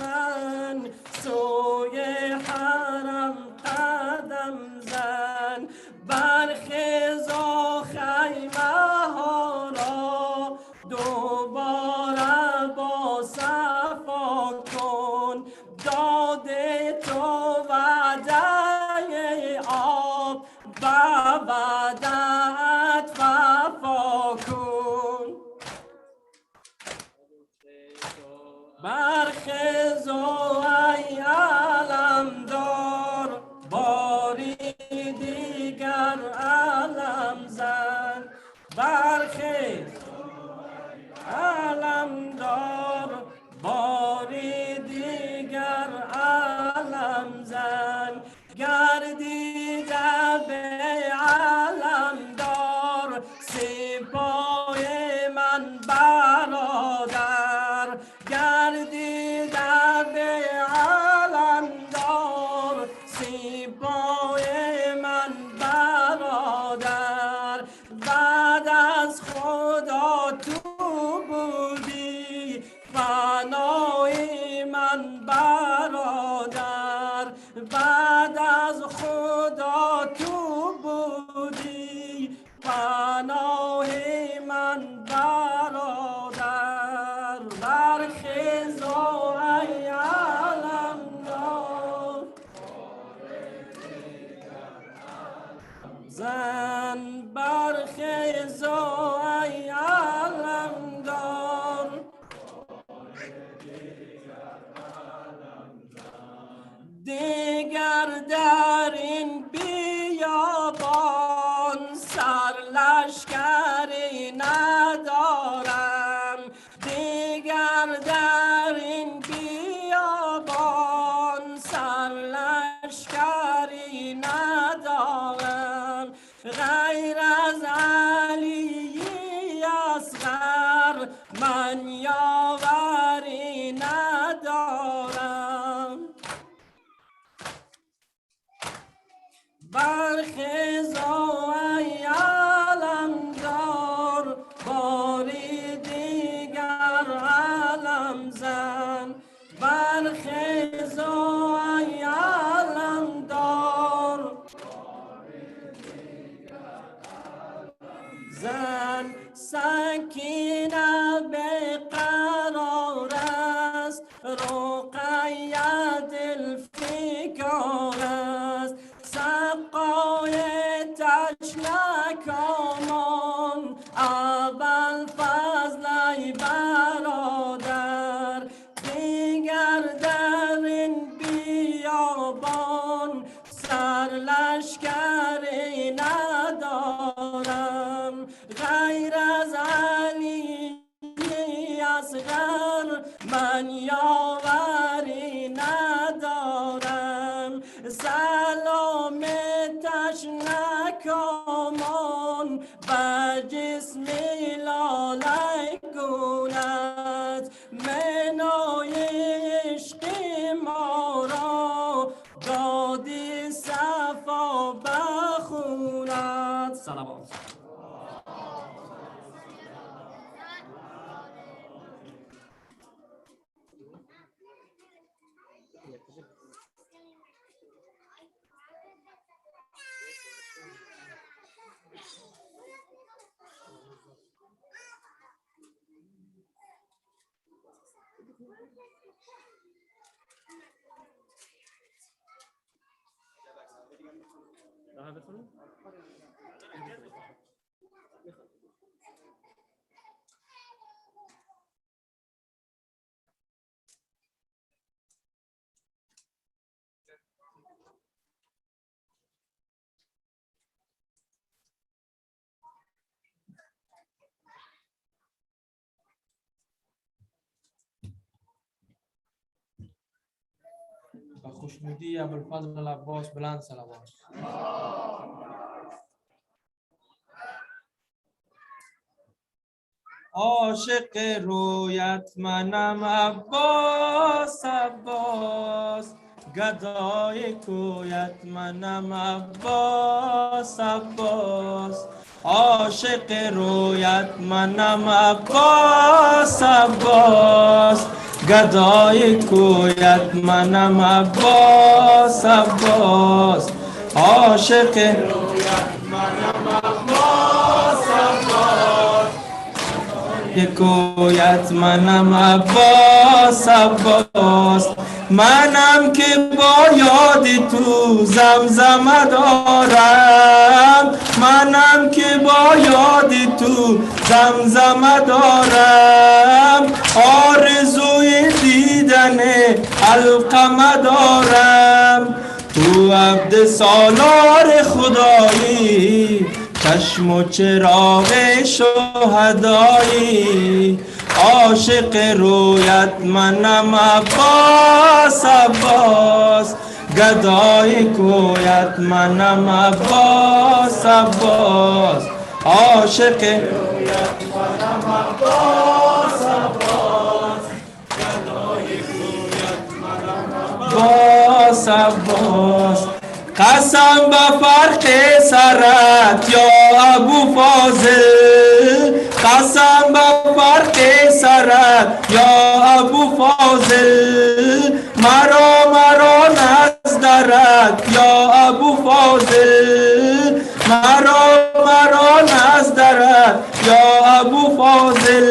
من سوی حرم قدم زن برخیز خیمه ها را دوباره با صفا کن داد تو وعده آب با وعدت وفا کن برخیز و ای علمدار باری دیگر علم زن برخیز علمدار باری دیگر علم زن گردیده به علمدار سپاه من برادر گردیده به علمدار سپاه من برادر بعد از خدا تو بودی فنای من برادر بعد از خدا تو بودی فنای من برادر برخیز و ای علمدار زن برخیز و ای علمدار دیگر در این بیابان سرلشکری ندارم دیگر در این بیابان سرلشکری ندارم غیر از علی اصغر من یاوری ندارم برخیز و ای علمدار باری دیگر علم زن برخیز و ای علمدار زن سکینه به قرار است رقیه دلفکار است سقای تشنکامان اول فضل ای برادر دیگر در این بیابان سرلشکری ندارم غیر از علی اصغر من یاوری ندارم سلام تشنکامان به جسم لاله گونت منای عشق ما را دادی صفا بخونت سلامات و خوشنودی ابوالفضل العباس بلند صلوات. عاشق رویت منم عباس عباس گدای کویت منم عباس عباس عاشق رویت منم عباس عباس گدای کویت منم عباس عباس عاشق رویت منم عباس عباس کویت منم عباس عباس منم که با یاد تو زمزمه دارم، منم که با یاد تو زمزمه دارم، آرزوی دیدن علقمه دارم. تو عبد سالار خدایی، چشم و چراغ شهدایی، عاشق رویت منم عباس عباس، گدای کویت منم عباس عباس، عاشق رویت منم عباس عباس، گدای کویت منم عباس عباس. قسم به فرق سرت یا ابو فاضل، قسم به فرق سرت یا ابو فاضل، مرا نزدرت یا ابو فاضل، مرا نزدرت یا ابو فاضل.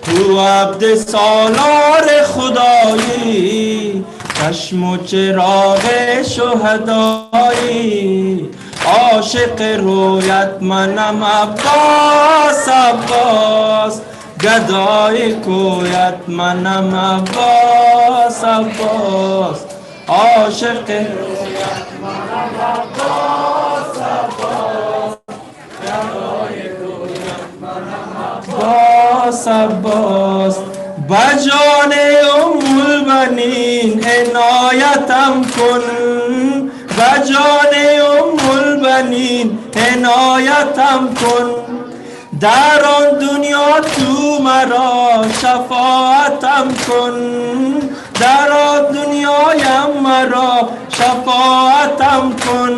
تو عبد سالار خدایی، چشم و چراغ شهدایی، عاشق رویت منم عباس عباس، گدای کویت منم عباس عباس، عاشق رویت منم عباس عباس، گدای کویت منم عباس عباس. بجان البنین عنایتم کن، بجان البنین عنایتم کن، در آن دنیا تو مرا شفاعتم کن، در آن دنیایم مرا شفاعتم کن.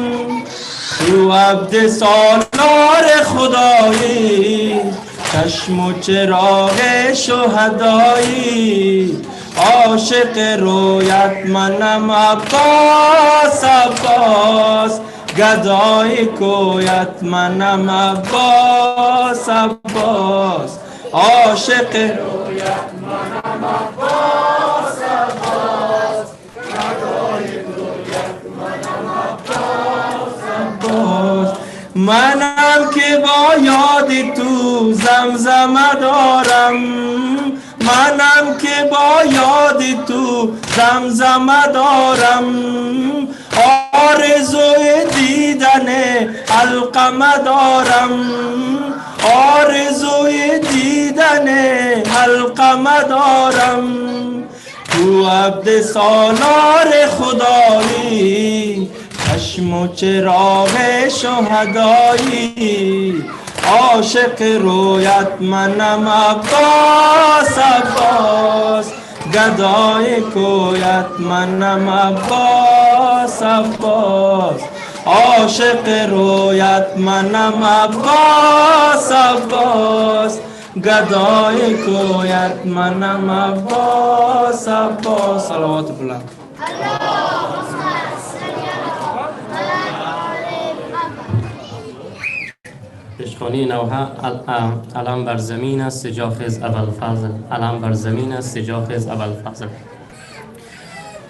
تو عبد سالار خدایی، چشم و چراغ شهدایی، عاشق رویت منم عباس عباس، گدای کویت منم عباس عباس، عاشق رویت منم عباس عباس، گدای کویت منم عباس عباس. منم که با یاد تو زمزمه دارم، منم که با یاد تو زمزمه دارم، آرزوی دیدن علقمه دارم، آرزوی دیدن علقمه دارم. تو عبد سالار خدایی، چشم و چراغ شهدایی، عاشق رویت منم عباس عباس، گدای کویت منم عباس عباس، عاشق رویت منم عباس عباس، گدای کویت منم عباس عباس. صلوات بلند. اشخانی نوحه علم بر زمین است سجاخز ابوالفضل، علم بر زمین است سجاخز ابوالفضل،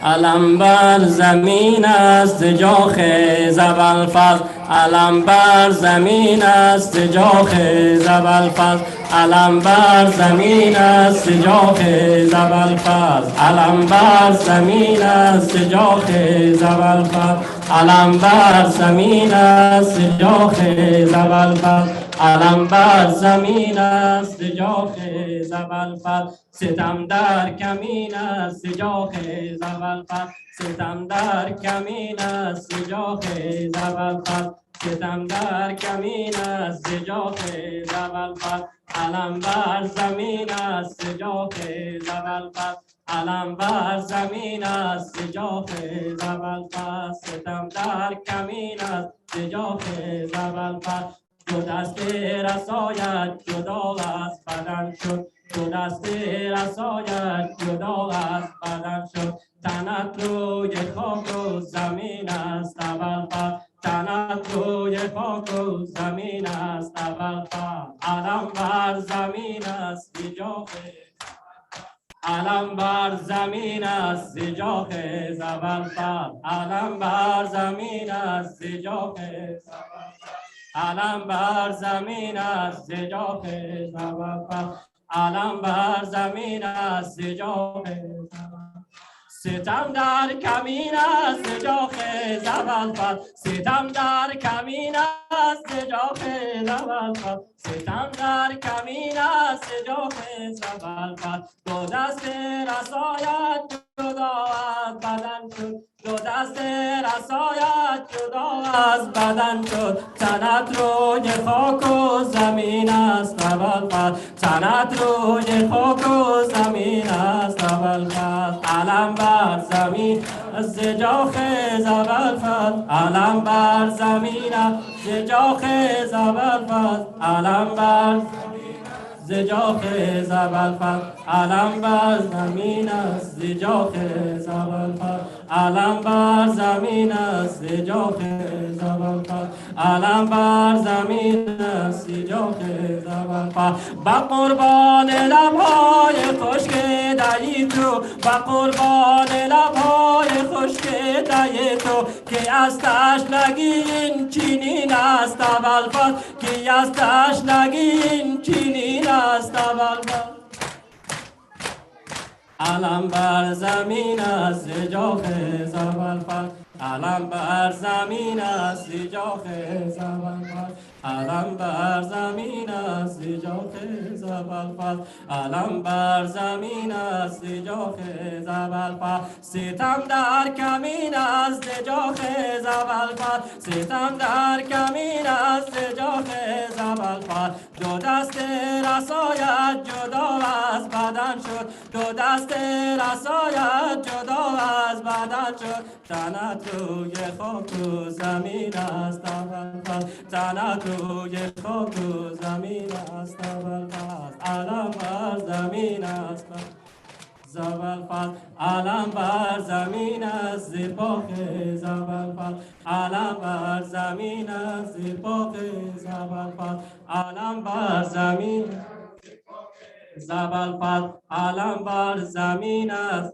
علم بر زمین است سجاخز ابوالفضل، علم بر زمین است سجاخز ابوالفضل، علم بر زمین است سجاخز ابوالفضل، علم بر زمین است سجاخز ابوالفضل، علم بر زمین است سجاخز ابوالفضل، علم بر زمین است سجاخز ابوالفضل، ستم در کمین است سجاخز ابوالفضل، ستم در کمین است سجاخز ابوالفضل، ستم در کمین است سجاخز ابوالفضل، علم بر زمین است سجاخز ابوالفضل، علم بر زمین است سجاخز ابوالفضل، ستم در کمین است سجاخز ابوالفضل، دو دست رسایت جدا از بدن شد، دو دست رسایت جدا از بدن شد، تنت روی خاک و زمین است ابوالفضل، تنت روی خاک و زمین است ابوالفضل، علم بر زمین است سجاخز. علم بر زمین است زجاخ زبلفر علم بر زمین است زجاخ علم بر زمین است زجاخ زبلفر علم بر زمین است زجاخ ستم در کمین است زجاخ زبلفر ستم در کمین است زجاخ زبلفر ستم در کمین است زجاخ زبلفر دو دست رسایت جدا از بدن شد دو دست رسایت جدا از بدن شد تنت روی خاک و زمین است زبلفر تنت روی خاک و زمین است زبلفر علم بر زمین زجاخ زبلفر علم بر زمین زجاخ زبلفر علم بر زجاخ زبلفر علم بر زمین است زجاخ زبلفر علم بر زمین است زجاخ زبلفر علم بر زمین است زجاخ زبلفر با قربان لبهای خشک دهی تو با قربان لبهای خشک دهی تو که از تشنگی این چینین است زبلفر که از تشنگی این چینین است زبلفر علم بر زمین است زجاخ زبلفر علم بر زمین است زجاخ زبلفر علم بر زمین است زجاخ زبلفر علم بر زمین است زجاخ زبلفر ستم در کمین است زجاخ زبلفر ستم در کمین است زجاخ زبلفر دو دست رسایت جدا از بدن شد دو دست رسایت جدا از بدن شد تنت روی خاک و زمین است زبلفر تنت روی خاک و زمین است زبلفر علم بر زمین است زبلفر علم بر زمین است زیباخ زبلفر علم بر زمین است زیباخ زبلفر علم بر زمین زبلفر علم بر زمین است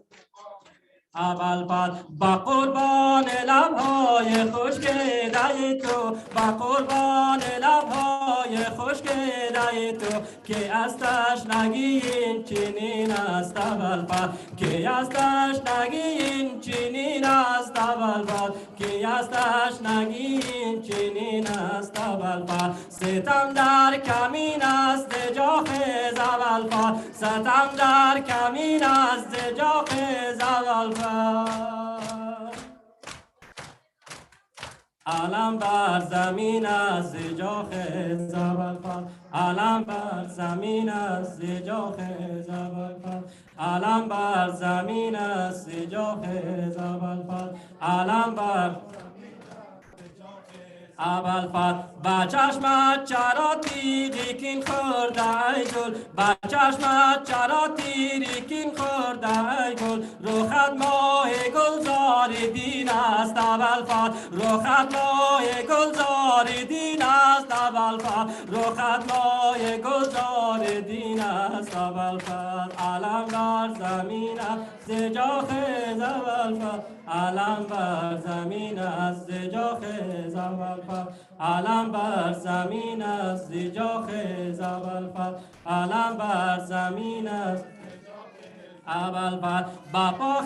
زبلفر با قربان لبهای خشک دهی تو با قربان لبهای خشک دهی تو که از تشنگی این چنین است زبلفر که از تشنگی این چنین است زبلفر که از تشنگی این چنین است زبلفر ستم در کمین است زجاخ زبلفر ستم در کمین است زجاخ زبلفر علم بر زمین است زجاخ زبلفر علم بر زمین است زجاخ زبلفر علم بر زمین است زجاخ زبلفر علم بر زبلفر با چشمت چرا تیغی کین خورده ای گل با چشمت چرا تیغی کین خورده ای گل رخت ماه گلزار دین است زبلفر رخت ماه گلزار دین است زبلفر رخت ماه گلزار دین است زبلفر علم بر زمین است زجاخ زبلفر علم بر زمین است زجاخ زبلفر علم بر زمین است زجاخ زبلفر علم بر زمین است زبلفر با پاخ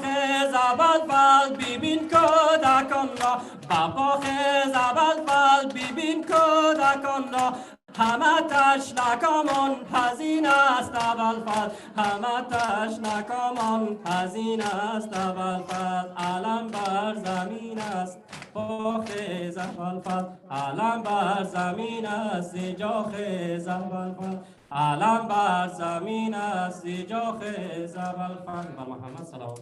زبلفر ببین کودکان را با پاخ زبلفر ببین کودکان را همه تشنکامان حزین است زبلفر همه تشنکامان حزین است زبلفر علم بر زمین است پاخ زبلفر علم بر زمین است زجاخ زبلفر علم بر زمین است زجاخ زبلفر با محمد صلوات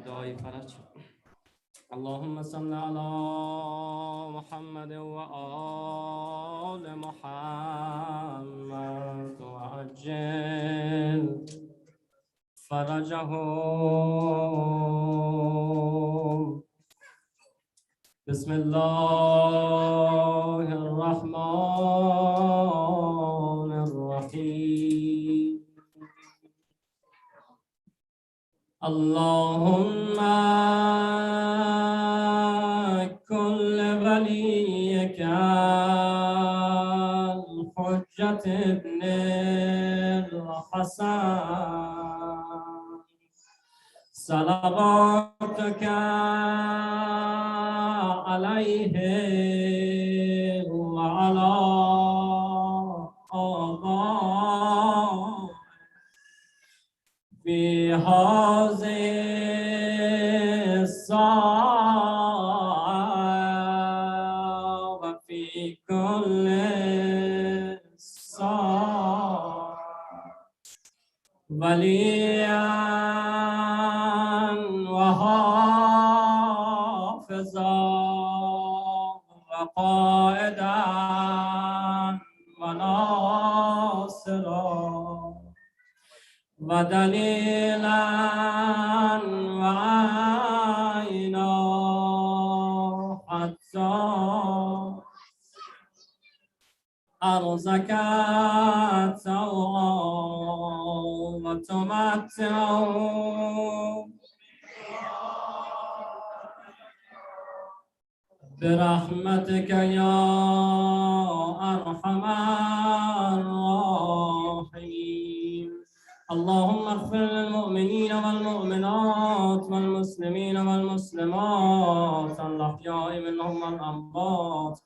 دعای فرج اللهم صل على محمد وآل محمد وعجل فرجهم بسم الله الرحمن الرحيم اللهم كل وليك الحجة ابن الحسن صلواتك عليه وعلى آبائه في هذه الساعة وفي كل ساعة وليا وحافظا وقائدا وناصرا ودليلا وعينا حتى أرزك توعا وتمتعا برحمتك يا أرحم الراحمين. اللهم اغفر للمؤمنين والمؤمنات والمسلمين والمسلمات الأحياء منهم والأموات.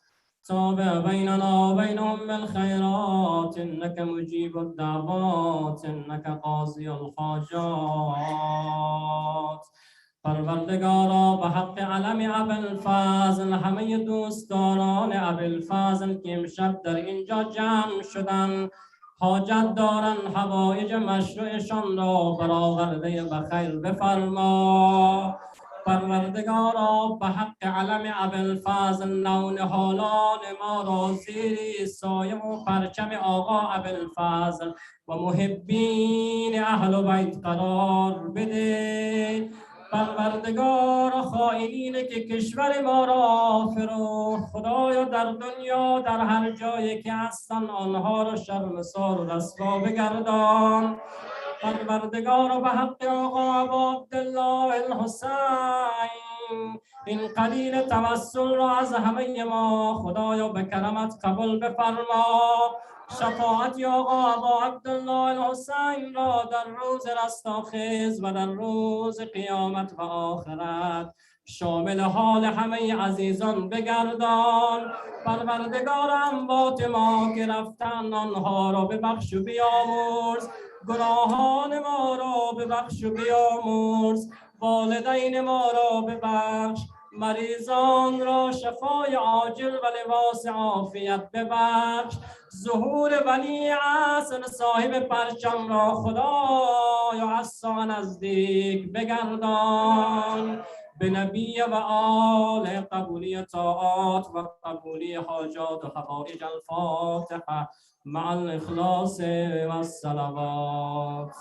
تابع بيننا وبينهم بالخيرات إنك مجيب الدعوات إنك قاضي الحاجات. پروردگارا به حق علم ابوالفضل همه دوستداران ابوالفضل که امشب در اینجا جمع شدن حاجت دارن حوایج مشروعشان را برآورده به خیر بفرما. پروردگارا به حق علم ابوالفضل نونهالان ما را زیر سایه و پرچم آقا ابوالفضل و محبین اهل بیت قرار بده. پروردگار خائنین که کشور ما را فروخت خدایا در دنیا در هر جایی که هستن آنها را شرمسار و رسوا بگردان. پروردگار به حق آقا ابا عبدالله الحسین این قلیل توسل را از همه ما خدایا به کرمت قبول بفرما. شفاعت آقا ابا عبدالله الحسین را در روز رستاخیز و در روز قیامت و آخرت شامل حال همه عزیزان بگردان. پروردگار اموات ما که رفتن آنها را ببخش و بیامرز. گناهان ما را ببخش و بیامرز. والدین ما را ببخش. مریضان را شفای عاجل و لباس عافیت ببخش. ظهور ولی عصر صاحب پرچم را خدایا عصا نزدیک بگردان. به نبی و آل قبولی طاعات و قبولی حاجات و حوائج الفاتحه مع الاخلاص و الصلوات.